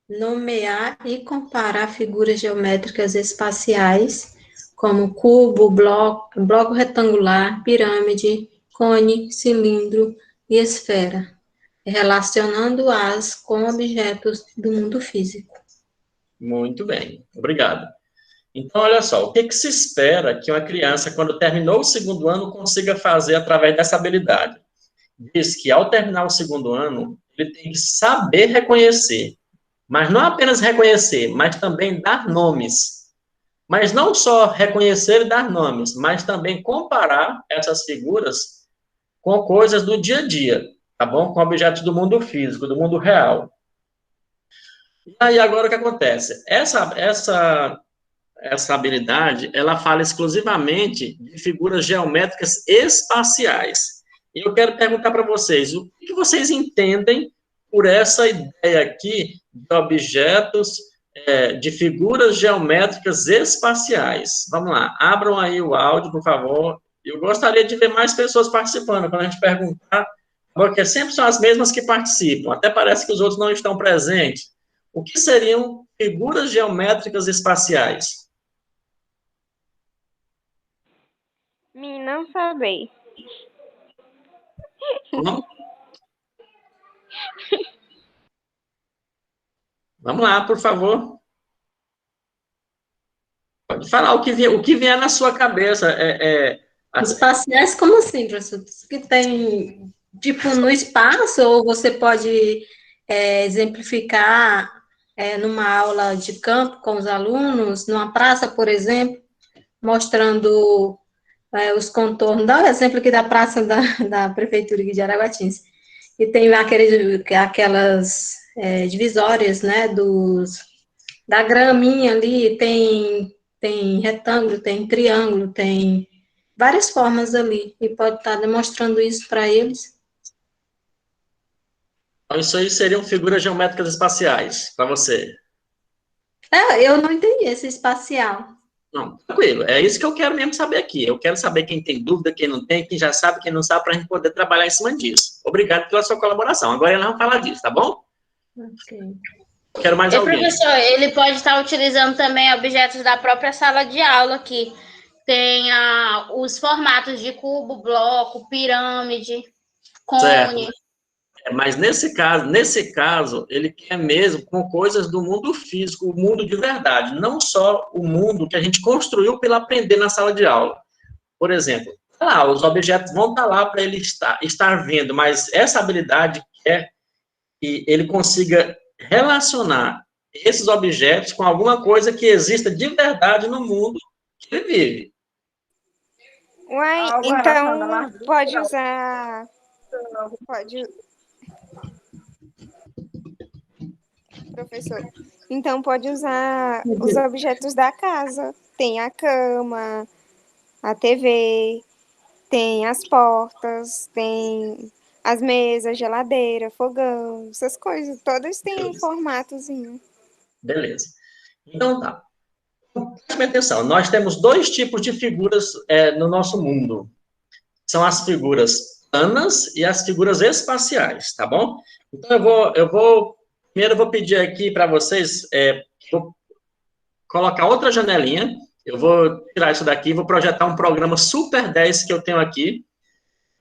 nomear e comparar figuras geométricas espaciais, como cubo, bloco retangular, pirâmide, cone, cilindro e esfera, relacionando-as com objetos do mundo físico. Muito bem, obrigado. Então, olha só, o que se espera que uma criança, quando terminou o 2º ano, consiga fazer através dessa habilidade? Diz que, ao terminar o 2º ano, ele tem que saber reconhecer, mas não apenas reconhecer, mas também dar nomes. Mas não só reconhecer e dar nomes, mas também comparar essas figuras com coisas do dia a dia, tá bom? Com objetos do mundo físico, do mundo real. E aí, agora o que acontece? Essa habilidade, ela fala exclusivamente de figuras geométricas espaciais. E eu quero perguntar para vocês, o que vocês entendem por essa ideia aqui de objetos, de figuras geométricas espaciais? Vamos lá, abram aí o áudio, por favor. Eu gostaria de ver mais pessoas participando, quando a gente perguntar, porque sempre são as mesmas que participam, até parece que os outros não estão presentes. O que seriam figuras geométricas espaciais? Não sabei. Como? Vamos lá, por favor. Pode falar o que vier na sua cabeça. Espaciais, como assim, professor? Que tem, tipo, no espaço, ou você pode exemplificar numa aula de campo com os alunos, numa praça, por exemplo, mostrando os contornos. Dá o exemplo aqui da praça da Prefeitura aqui de Araguatins. E tem aquelas divisórias, né, da graminha ali, tem retângulo, tem triângulo, tem várias formas ali, e pode estar demonstrando isso para eles. Então, isso aí seriam figuras geométricas espaciais, para você. Eu não entendi esse espacial. Não, tranquilo. É isso que eu quero mesmo saber aqui. Eu quero saber quem tem dúvida, quem não tem, quem já sabe, quem não sabe, para a gente poder trabalhar em cima disso. Obrigado pela sua colaboração. Agora nós vamos falar disso, tá bom? Ok. Quero mais alguém. Professor, ele pode estar utilizando também objetos da própria sala de aula, que tem os formatos de cubo, bloco, pirâmide, cone. Certo. Mas nesse caso, ele quer mesmo com coisas do mundo físico, o mundo de verdade, não só o mundo que a gente construiu para ele aprender na sala de aula. Por exemplo, os objetos vão estar lá para ele estar vendo, mas essa habilidade é que ele consiga relacionar esses objetos com alguma coisa que exista de verdade no mundo que ele vive. Uai, então pode usar... Professor, então pode usar os objetos da casa. Tem a cama, a TV, tem as portas, tem as mesas, geladeira, fogão, essas coisas. Todas têm um formatozinho. Beleza. Então tá. Preste atenção, nós temos 2 tipos de figuras no nosso mundo. São as figuras planas e as figuras espaciais, tá bom? Então primeiro eu vou pedir aqui para vocês, vou colocar outra janelinha, eu vou tirar isso daqui, vou projetar um programa Super 10 que eu tenho aqui,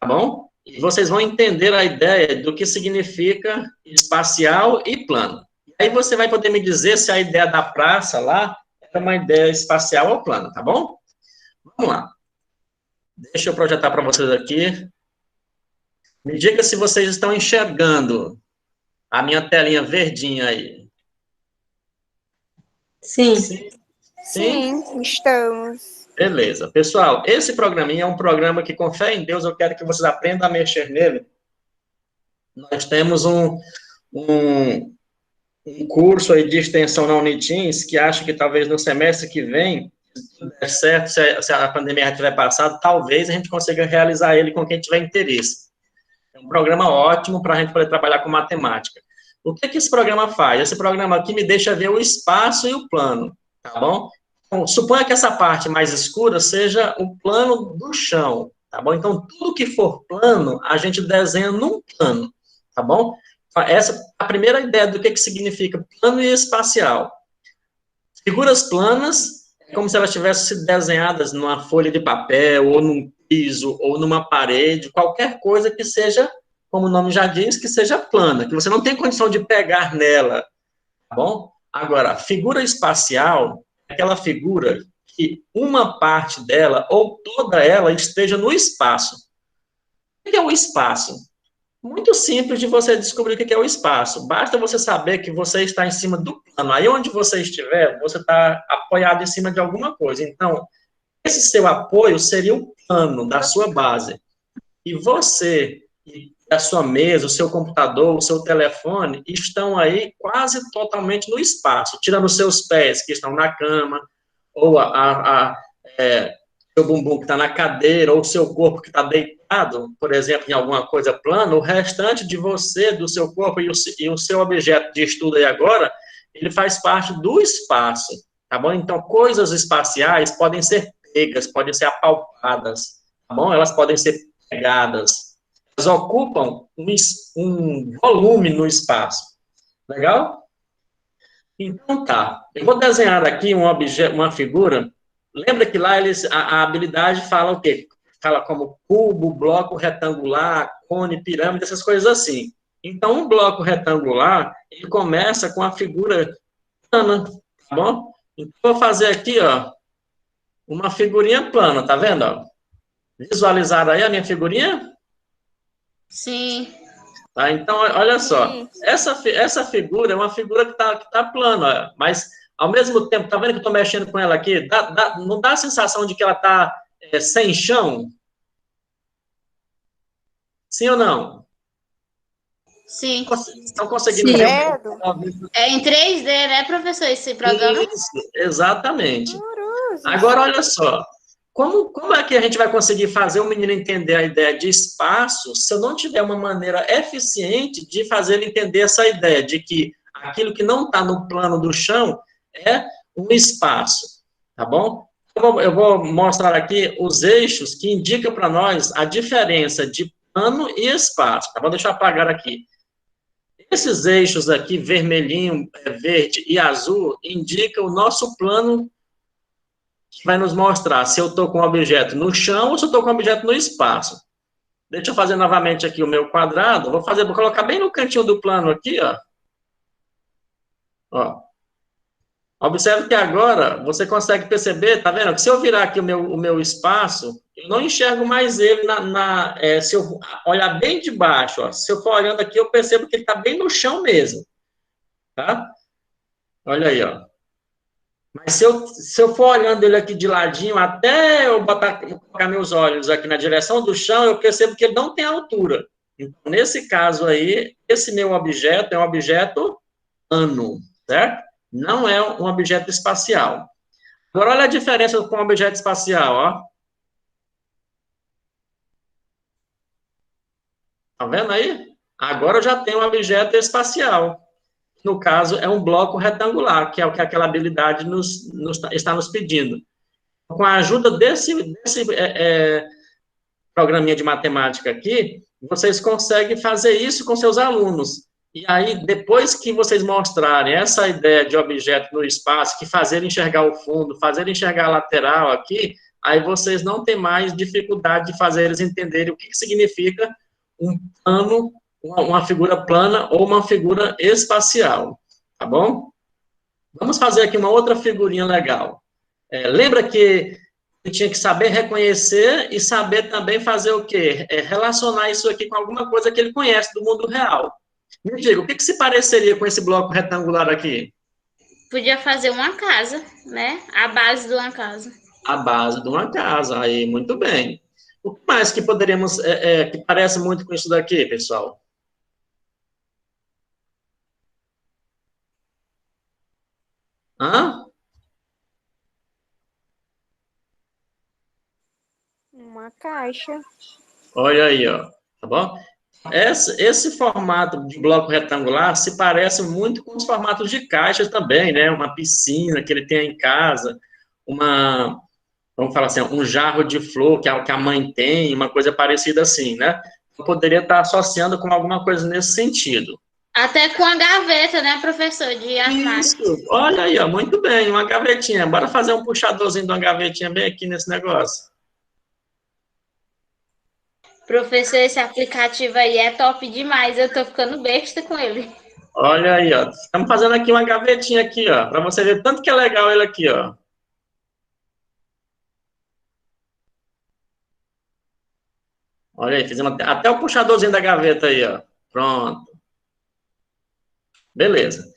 tá bom? E vocês vão entender a ideia do que significa espacial e plano. Aí você vai poder me dizer se a ideia da praça lá é uma ideia espacial ou plana, tá bom? Vamos lá. Deixa eu projetar para vocês aqui. Me diga se vocês estão enxergando a minha telinha verdinha aí. Sim. Sim, estamos. Beleza. Pessoal, esse programinha é um programa que, com fé em Deus, eu quero que vocês aprendam a mexer nele. Nós temos um curso aí de extensão na Unitins, que acho que talvez no semestre que vem, se tudo der certo, se a pandemia já tiver passado, talvez a gente consiga realizar ele com quem tiver interesse. É um programa ótimo para a gente poder trabalhar com matemática. O que esse programa faz? Esse programa aqui me deixa ver o espaço e o plano, tá bom? Então, suponha que essa parte mais escura seja o plano do chão, tá bom? Então, tudo que for plano, a gente desenha num plano, tá bom? Essa é a primeira ideia do que significa plano e espacial. Figuras planas é como se elas tivessem desenhadas numa folha de papel, ou num piso, ou numa parede, qualquer coisa que seja, como o nome já diz, que seja plana, que você não tem condição de pegar nela, tá bom? Agora, figura espacial é aquela figura que uma parte dela, ou toda ela, esteja no espaço. O que é o espaço? Muito simples de você descobrir o que é o espaço. Basta você saber que você está em cima do plano. Aí onde você estiver, você está apoiado em cima de alguma coisa. Então, esse seu apoio seria o plano da sua base. E você, a sua mesa, o seu computador, o seu telefone, estão aí quase totalmente no espaço, tirando os seus pés, que estão na cama, ou seu bumbum que está na cadeira, ou o seu corpo que está deitado, por exemplo, em alguma coisa plana, o restante de você, do seu corpo e o seu objeto de estudo aí agora, ele faz parte do espaço, tá bom? Então, coisas espaciais podem ser pegas, podem ser apalpadas, tá bom? Elas podem ser pegadas. Elas ocupam um volume no espaço. Legal? Então, tá. Eu vou desenhar aqui um objeto, uma figura. Lembra que lá a habilidade fala o quê? Fala como cubo, bloco retangular, cone, pirâmide, essas coisas assim. Então, um bloco retangular, ele começa com a figura plana, tá bom? Então, vou fazer aqui, ó, uma figurinha plana, tá vendo, ó? Visualizaram aí a minha figurinha? Sim. Tá, então, olha só, essa figura é uma figura que tá plana, ó, mas, ao mesmo tempo, tá vendo que eu tô mexendo com ela aqui? Não dá a sensação de que ela tá sem chão? Sim ou não? Sim. Estão conseguindo Sim. ver? É em 3D, né, professor, esse programa? Isso, exatamente. Cruzes. Agora, olha só, como é que a gente vai conseguir fazer o menino entender a ideia de espaço se eu não tiver uma maneira eficiente de fazer ele entender essa ideia de que aquilo que não está no plano do chão é um espaço, tá bom? Eu vou mostrar aqui os eixos que indicam para nós a diferença de plano e espaço, tá bom? Deixa eu apagar aqui. Esses eixos aqui, vermelhinho, verde e azul, indicam o nosso plano, que vai nos mostrar se eu estou com o objeto no chão ou se eu estou com o objeto no espaço. Deixa eu fazer novamente aqui o meu quadrado. Vou colocar bem no cantinho do plano aqui, ó. Ó. Observe que agora você consegue perceber, tá vendo? Que se eu virar aqui o meu espaço, eu não enxergo mais ele se eu olhar bem de baixo, ó. Se eu for olhando aqui, eu percebo que ele está bem no chão mesmo, tá? Olha aí, ó. Mas se eu for olhando ele aqui de ladinho, até eu colocar meus olhos aqui na direção do chão, eu percebo que ele não tem altura. Então, nesse caso aí, esse meu objeto é um objeto plano, certo? Não é um objeto espacial. Agora, olha a diferença com o objeto espacial, ó. Tá vendo aí? Agora eu já tenho um objeto espacial. No caso, é um bloco retangular, que é o que aquela habilidade está nos pedindo. Com a ajuda desse programinha de matemática aqui, vocês conseguem fazer isso com seus alunos. E aí, depois que vocês mostrarem essa ideia de objeto no espaço, que fazer enxergar o fundo, fazer enxergar a lateral aqui, aí vocês não têm mais dificuldade de fazer eles entenderem o que significa um plano, uma figura plana ou uma figura espacial, tá bom? Vamos fazer aqui uma outra figurinha legal. Lembra que ele tinha que saber reconhecer e saber também fazer o quê? Relacionar isso aqui com alguma coisa que ele conhece do mundo real. Me diga, o que se pareceria com esse bloco retangular aqui? Podia fazer uma casa, né? A base de uma casa. A base de uma casa, aí, muito bem. O que mais que poderíamos, que parece muito com isso daqui, pessoal? Hã? Uma caixa. Olha aí, ó, tá bom? Esse formato de bloco retangular se parece muito com os formatos de caixas também, né? Uma piscina que ele tem em casa, vamos falar assim, um jarro de flor que a mãe tem, uma coisa parecida assim, né? Eu poderia estar associando com alguma coisa nesse sentido. Até com a gaveta, né, professor, de armário. Isso, olha aí, ó, muito bem, uma gavetinha. Bora fazer um puxadorzinho de uma gavetinha bem aqui nesse negócio. Professor, esse aplicativo aí é top demais. Eu tô ficando besta com ele. Olha aí, ó. Estamos fazendo aqui uma gavetinha aqui, ó, para você ver tanto que é legal ele aqui, ó. Olha aí, fizemos até o puxadorzinho da gaveta aí, ó. Pronto. Beleza.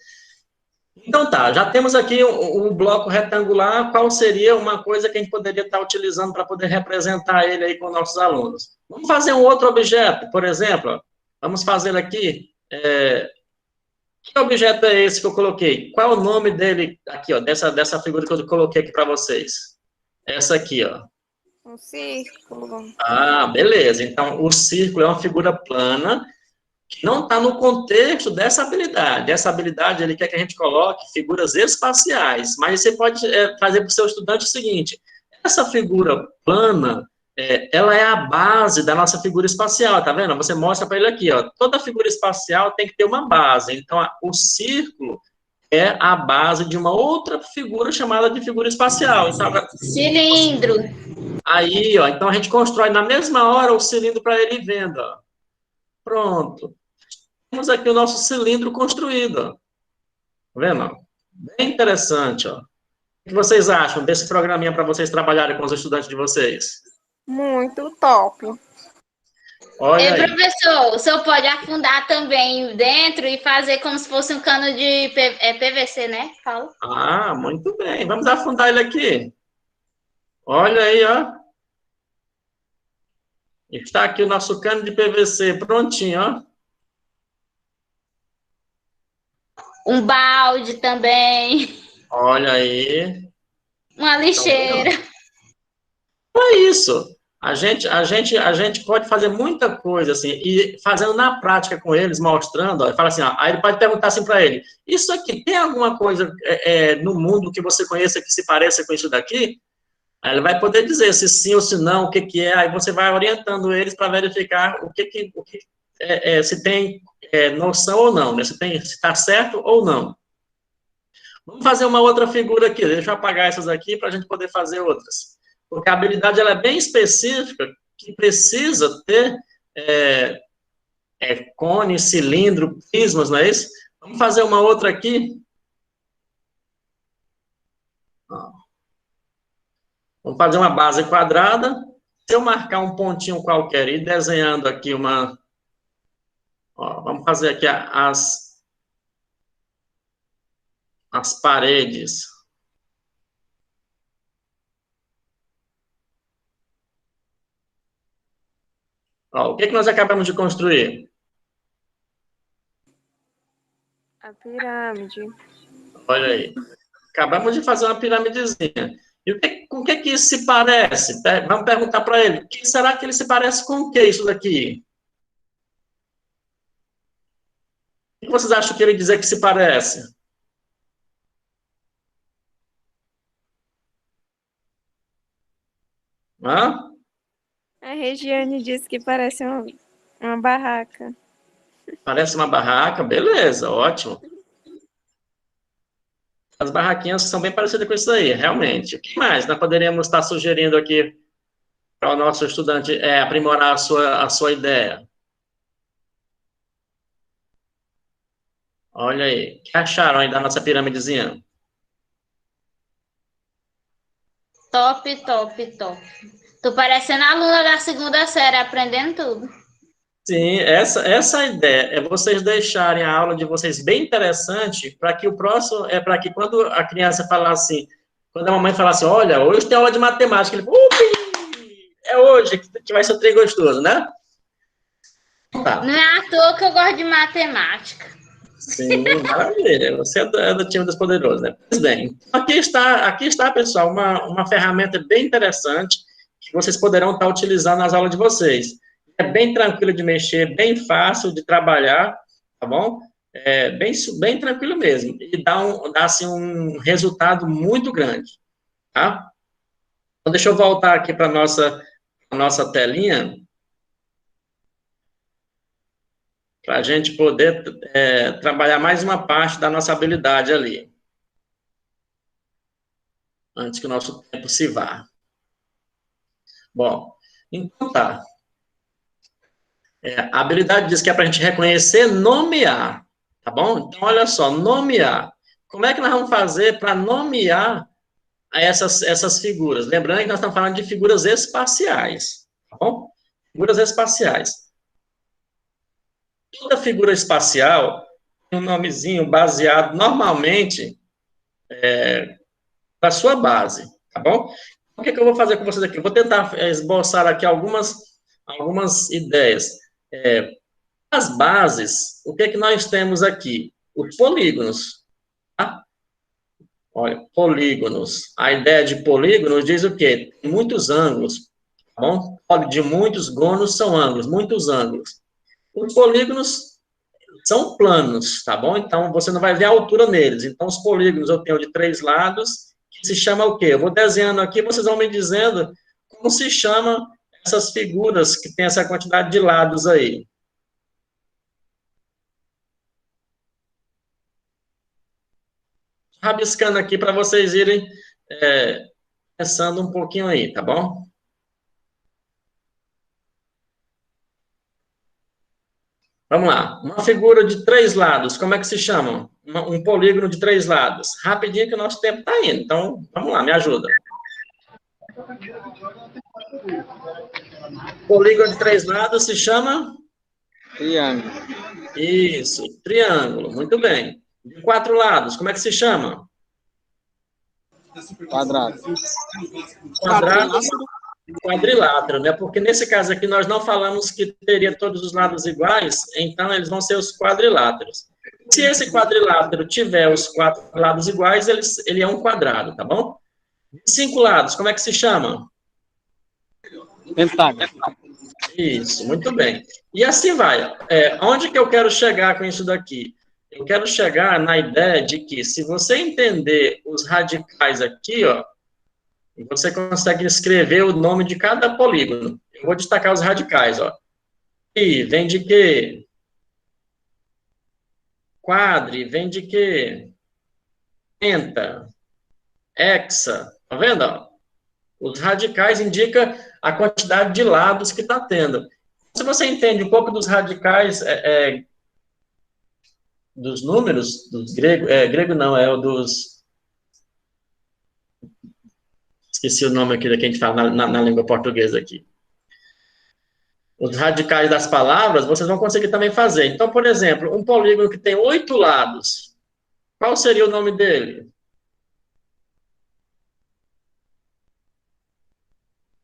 Então tá, já temos aqui um bloco retangular, qual seria uma coisa que a gente poderia estar utilizando para poder representar ele aí com nossos alunos. Vamos fazer um outro objeto, por exemplo, ó. Vamos fazer aqui, que objeto é esse que eu coloquei? Qual é o nome dele aqui, ó, dessa figura que eu coloquei aqui para vocês? Essa aqui, ó. Um círculo. Ah, beleza. Então, o círculo é uma figura plana que não está no contexto dessa habilidade. Essa habilidade, ele quer que a gente coloque figuras espaciais, mas você pode fazer para o seu estudante o seguinte, essa figura plana, ela é a base da nossa figura espacial, tá vendo? Você mostra para ele aqui, ó, toda figura espacial tem que ter uma base, então o círculo é a base de uma outra figura chamada de figura espacial. Então, Cilindro. aí, ó, então a gente constrói na mesma hora o cilindro para ele ir vendo, ó. Pronto. temos aqui o nosso cilindro construído, ó. Tá vendo? Bem interessante, ó. O que vocês acham desse programinha para vocês trabalharem com os estudantes de vocês? Muito top. Olha Ei, aí. professor, o senhor pode afundar também dentro e fazer como se fosse um cano de PVC, né? Fala. Ah, muito bem. Vamos afundar ele aqui. Olha aí, ó. Está aqui o nosso cano de PVC prontinho, ó. Um balde também. Olha aí. Uma lixeira. É isso. A gente pode fazer muita coisa, assim, e fazendo na prática com eles, mostrando, ó, fala assim, ó, aí ele pode perguntar assim para ele, isso aqui, tem alguma coisa no mundo que você conheça que se pareça com isso daqui? Aí ele vai poder dizer se sim ou se não, o que que é, aí você vai orientando eles para verificar se tem noção ou não, né? Se está certo ou não. Vamos fazer uma outra figura aqui, deixa eu apagar essas aqui para a gente poder fazer outras. Porque a habilidade ela é bem específica, que precisa ter cone, cilindro, prismas, não é isso? Vamos fazer uma outra aqui. Vamos fazer uma base quadrada. Se eu marcar um pontinho qualquer e desenhando aqui uma... Ó, vamos fazer aqui as paredes. Ó, o que nós acabamos de construir? A pirâmide. Olha aí. Acabamos de fazer uma piramidezinha. E com o que isso se parece? Vamos perguntar para ele. Será que ele se parece com o que isso daqui? O que vocês acham que ele dizer que se parece? Hã? A Regiane disse que parece uma barraca. Parece uma barraca? Beleza, ótimo. As barraquinhas são bem parecidas com isso aí, realmente. O que mais nós poderíamos estar sugerindo aqui para o nosso estudante aprimorar a sua ideia? Olha aí. O que acharam aí da nossa piramidezinha? Top, top, top. Tô parecendo aluna da segunda série, aprendendo tudo. Sim, essa é a ideia, é vocês deixarem a aula de vocês bem interessante, para que o próximo, para que quando a criança falar assim, quando a mamãe falar assim, olha, hoje tem aula de matemática, ele, é hoje que vai ser o trem gostoso, né? Tá. Não é à toa que eu gosto de matemática. Sim, maravilha, você é do time dos poderosos, né? Pois bem, aqui está, pessoal, uma ferramenta bem interessante, que vocês poderão estar utilizando nas aulas de vocês. É bem tranquilo de mexer, bem fácil de trabalhar, tá bom? É bem tranquilo mesmo. E dá assim, um resultado muito grande, tá? Então, deixa eu voltar aqui para a nossa telinha, para a gente poder trabalhar mais uma parte da nossa habilidade ali, antes que o nosso tempo se vá. Bom, então tá. A habilidade diz que é para a gente reconhecer, nomear, tá bom? Então, olha só, nomear. Como é que nós vamos fazer para nomear essas figuras? Lembrando que nós estamos falando de figuras espaciais, tá bom? Figuras espaciais. Toda figura espacial tem um nomezinho baseado, normalmente, na sua base, tá bom? O que eu vou fazer com vocês aqui? Eu vou tentar esboçar aqui algumas ideias. As bases, o que nós temos aqui? Os polígonos. Tá? Olha, polígonos. A ideia de polígonos diz o quê? Muitos ângulos, tá bom? De muitos gônos são ângulos, muitos ângulos. Os polígonos são planos, tá bom? Então, você não vai ver a altura neles. Então, os polígonos eu tenho de 3 lados, que se chama o quê? Eu vou desenhando aqui, vocês vão me dizendo como se chama essas figuras que tem essa quantidade de lados aí. Rabiscando aqui para vocês irem pensando um pouquinho aí, tá bom? Vamos lá. Uma figura de 3 lados, como é que se chama? Um polígono de 3 lados. Rapidinho que o nosso tempo está indo. Então, vamos lá, me ajuda. Polígono de 3 lados se chama? Triângulo. Isso, triângulo. Muito bem. De 4 lados, como é que se chama? Quadrado. Quadrado. Quadrilátero, né? Porque nesse caso aqui nós não falamos que teria todos os lados iguais, então eles vão ser os quadriláteros. Se esse quadrilátero tiver os 4 lados iguais, ele é um quadrado, tá bom? 5 lados, como é que se chama? Pentágono. Isso, muito bem. E assim vai. Onde que eu quero chegar com isso daqui? Eu quero chegar na ideia de que se você entender os radicais aqui, ó, você consegue escrever o nome de cada polígono. Eu vou destacar os radicais, ó. Pi vem de quê? Quadri vem de quê? Penta. Hexa. Tá vendo, ó? Os radicais indicam a quantidade de lados que está tendo. Se você entende um pouco dos radicais dos números, dos grego, grego não, é o dos... Esqueci o nome aqui que a gente fala na língua portuguesa aqui. Os radicais das palavras, vocês vão conseguir também fazer. Então, por exemplo, um polígono que tem 8 lados, qual seria o nome dele?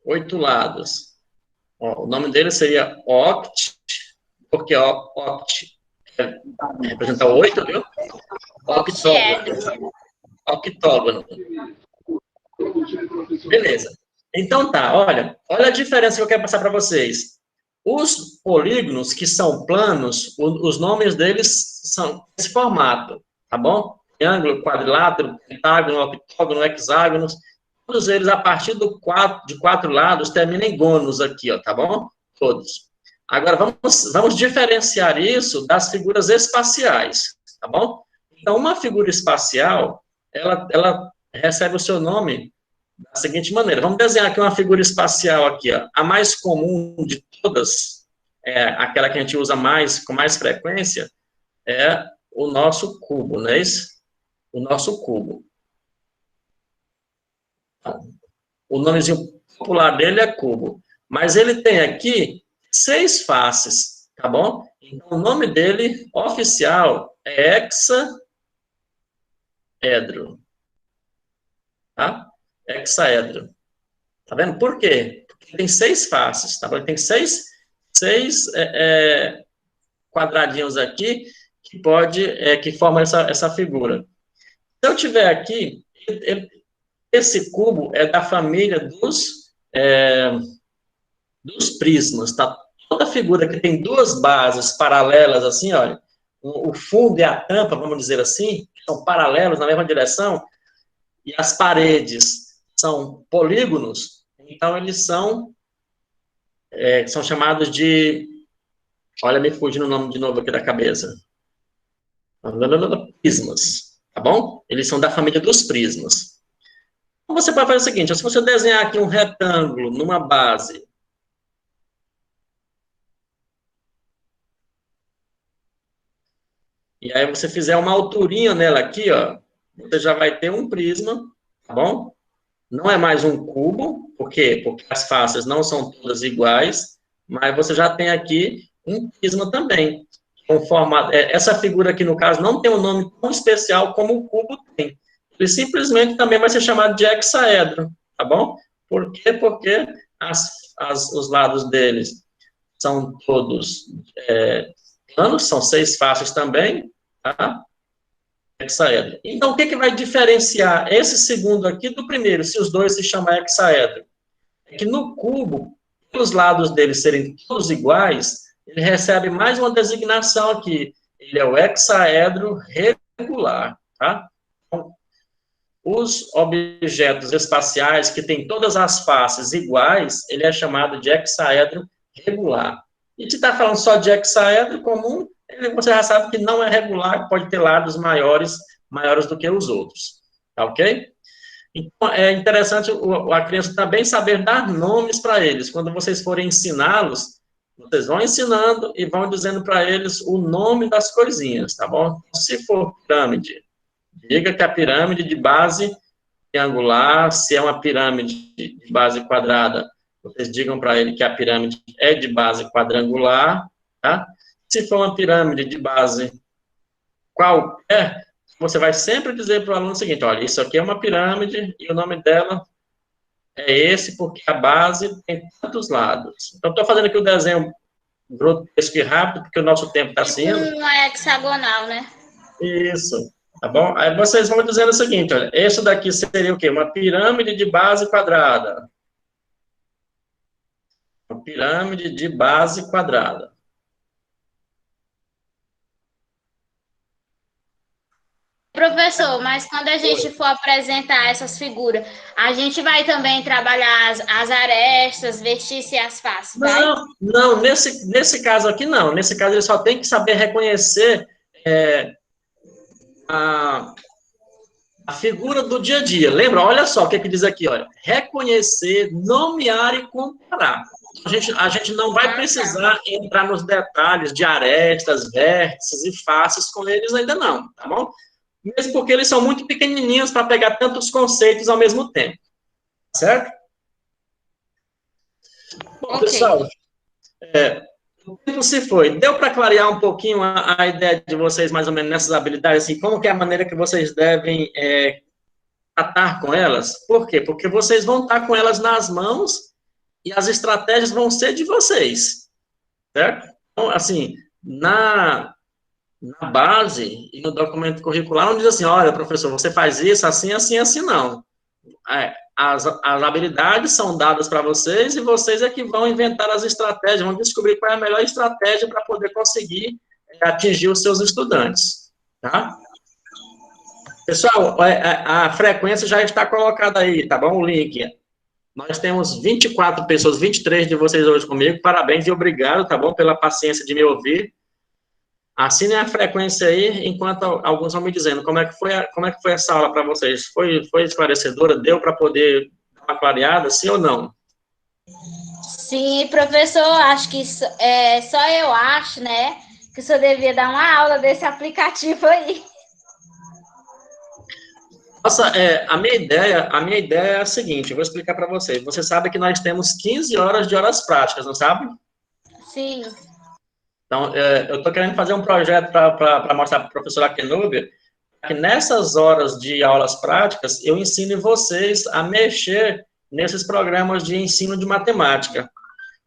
8 lados. Ó, o nome dele seria oct, porque oct representa 8, viu? Octógono. Octógono. Beleza. Então tá, olha a diferença que eu quero passar para vocês. Os polígonos que são planos, os nomes deles são esse formato, tá bom? Triângulo, quadrilátero, pentágono, octógono, hexágono, todos eles a partir de 4 lados terminam em gônus aqui, ó, tá bom? Todos. Agora vamos diferenciar isso das figuras espaciais, tá bom? Então uma figura espacial, ela recebe o seu nome da seguinte maneira. Vamos desenhar aqui uma figura espacial aqui, ó. A mais comum de todas, aquela que a gente usa com mais frequência, é o nosso cubo, não é isso? O nosso cubo. O nomezinho popular dele é cubo. Mas ele tem aqui 6 faces, tá bom? Então, o nome dele, oficial, é hexaedro. Tá? Hexaedro. Tá vendo? Por quê? Porque tem 6 faces, tá bom? Ele tem 6 quadradinhos aqui que formam essa figura. Se eu tiver aqui, esse cubo é da família dos prismas, tá? Toda figura que tem 2 bases paralelas, assim, olha, o fundo e a tampa, vamos dizer assim, são paralelos na mesma direção, e as paredes são polígonos, então eles são chamados de... Olha, me fugindo o nome de novo aqui da cabeça. Prismas, tá bom? Eles são da família dos prismas. Então, você pode fazer o seguinte, se você desenhar aqui um retângulo numa base, e aí você fizer uma alturinha nela aqui, ó, você já vai ter um prisma, tá bom? Não é mais um cubo, por quê? Porque as faces não são todas iguais, mas você já tem aqui um prisma também. Essa figura aqui, no caso, não tem um nome tão especial como o cubo tem. Ele simplesmente também vai ser chamado de hexaedro, tá bom? Por quê? Porque os lados deles são todos planos, são 6 faces também, tá? Hexaedro. Então, o que vai diferenciar esse segundo aqui do primeiro, se os dois se chamam hexaedro? É que no cubo, os lados dele serem todos iguais, ele recebe mais uma designação aqui. Ele é o hexaedro regular, tá? Então, os objetos espaciais que têm todas as faces iguais, ele é chamado de hexaedro regular. E se está falando só de hexaedro comum, você já sabe que não é regular, pode ter lados maiores do que os outros, tá ok? Então, é interessante a criança também saber dar nomes para eles. Quando vocês forem ensiná-los, Vocês vão ensinando e vão dizendo para eles o nome das coisinhas, tá bom? Se for pirâmide, diga que a pirâmide de base triangular, se é uma pirâmide de base quadrada, vocês digam para ele que a pirâmide é de base quadrangular, tá? Se for uma pirâmide de base qualquer, você vai sempre dizer para o aluno o seguinte, olha, isso aqui é uma pirâmide e o nome dela é esse porque a base tem tantos lados. Então, estou fazendo aqui o desenho grotesco e rápido, porque o nosso tempo está assim. Uma hexagonal, né? Isso. Tá bom? Aí vocês vão dizendo o seguinte, olha, esse daqui seria o quê? Uma pirâmide de base quadrada. Uma pirâmide de base quadrada. Professor, mas quando a gente for apresentar essas figuras, a gente vai também trabalhar as arestas, vestícias e as faces, vai? Não, nesse caso aqui não. Nesse caso ele só tem que saber reconhecer a figura do dia a dia. Lembra? Olha só o que diz aqui, olha. Reconhecer, nomear e comparar. A gente não vai precisar entrar nos detalhes de arestas, vértices e faces com eles ainda não, tá bom? Mesmo porque eles são muito pequenininhos para pegar tantos conceitos ao mesmo tempo. Certo? Bom, okay. Pessoal, o tempo se foi. Deu para clarear um pouquinho a ideia de vocês, mais ou menos, nessas habilidades? Assim, como que é a maneira que vocês devem tratar com elas? Por quê? Porque vocês vão estar com elas nas mãos e as estratégias vão ser de vocês. Certo? Então, assim, na base e no documento curricular, não diz assim, olha, professor, você faz isso, assim, assim, assim, não. As habilidades são dadas para vocês e vocês é que vão inventar as estratégias, vão descobrir qual é a melhor estratégia para poder conseguir atingir os seus estudantes, tá? Pessoal, a frequência já está colocada aí, tá bom? O link. Nós temos 24 pessoas, 23 de vocês hoje comigo, parabéns e obrigado, tá bom? Pela paciência de me ouvir. Assinem a frequência aí, enquanto alguns vão me dizendo como é que foi essa aula para vocês. Foi esclarecedora? Deu para poder dar uma clareada, sim ou não? Sim, professor, acho que só eu acho, né, que o senhor devia dar uma aula desse aplicativo aí. Nossa, a minha ideia é a seguinte, eu vou explicar para vocês. Você sabe que nós temos 15 horas de horas práticas, não sabe? Sim. Então, eu estou querendo fazer um projeto para mostrar para a professora Kenúbia que nessas horas de aulas práticas, eu ensine vocês a mexer nesses programas de ensino de matemática.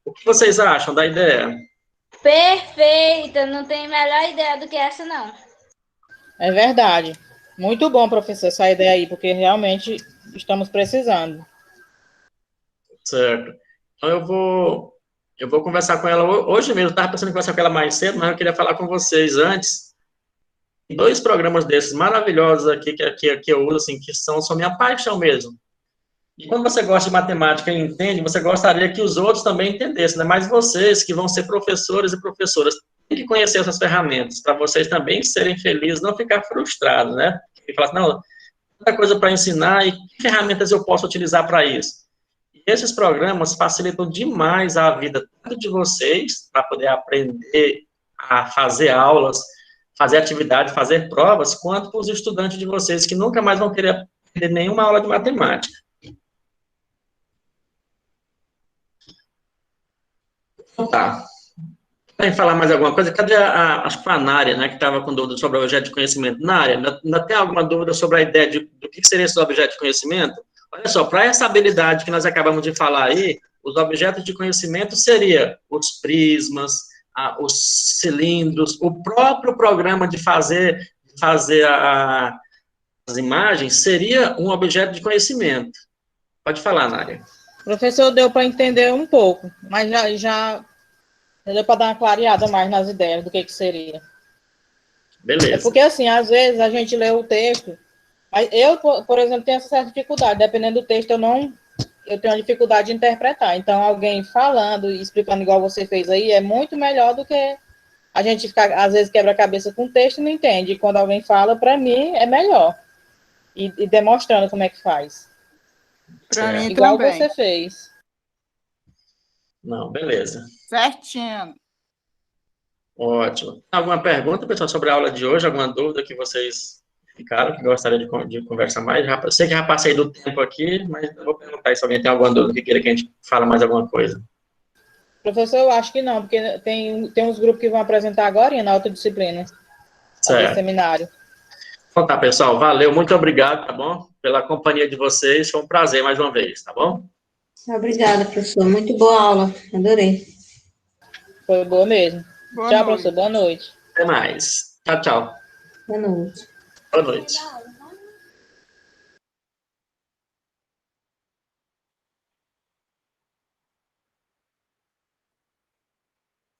O que vocês acham da ideia? Perfeita, não tem melhor ideia do que essa, não. É verdade. Muito bom, professor, essa ideia aí, porque realmente estamos precisando. Certo. Então, eu vou conversar com ela hoje mesmo. Eu estava pensando em conversar com ela mais cedo, mas eu queria falar com vocês antes. Tem 2 programas desses maravilhosos aqui que eu uso, assim, que são minha paixão mesmo. E quando você gosta de matemática e entende, você gostaria que os outros também entendessem, né? Mas vocês que vão ser professores e professoras, têm que conhecer essas ferramentas, para vocês também serem felizes, não ficar frustrados, né? E falar assim, não, tanta coisa para ensinar, e que ferramentas eu posso utilizar para isso? E esses programas facilitam demais a vida, tanto de vocês, para poder aprender a fazer aulas, fazer atividade, fazer provas, quanto para os estudantes de vocês, que nunca mais vão querer aprender nenhuma aula de matemática. Então tá. Querem falar mais alguma coisa? Cadê acho que foi a Nária, né, que estava com dúvida sobre o objeto de conhecimento. Nária, ainda tem alguma dúvida sobre a ideia do que seria esse objeto de conhecimento? Olha só, para essa habilidade que nós acabamos de falar aí, os objetos de conhecimento seriam os prismas, os cilindros, o próprio programa de fazer as imagens seria um objeto de conhecimento. Pode falar, Nária. Professor, deu para entender um pouco, mas já deu para dar uma clareada mais nas ideias do que seria. Beleza. É porque, assim, às vezes a gente lê o texto, mas eu, por exemplo, tenho essa certa dificuldade, dependendo do texto, eu tenho uma dificuldade de interpretar. Então, alguém falando e explicando igual você fez aí, é muito melhor do que a gente ficar, às vezes, quebra a cabeça com o texto e não entende. E quando alguém fala, para mim, é melhor. E demonstrando como é que faz. Para mim igual também. Você fez. Não, beleza. Certinho. Ótimo. Alguma pergunta, pessoal, sobre a aula de hoje? Alguma dúvida que vocês ficaram, que gostariam de conversar mais? Já, sei que já passei do tempo aqui, mas eu vou perguntar se alguém tem alguma dúvida que queira que a gente fale mais alguma coisa. Professor, eu acho que não, porque tem uns grupos que vão apresentar agora na outra disciplina. Certo. Seminário. Então tá, pessoal, valeu, muito obrigado, tá bom? Pela companhia de vocês, foi um prazer mais uma vez, tá bom? Obrigada, professor. Muito boa aula. Adorei. Foi boa mesmo. Boa Tchau, noite. professor. Boa noite. Até mais. Tchau, tchau. Boa noite. Boa noite.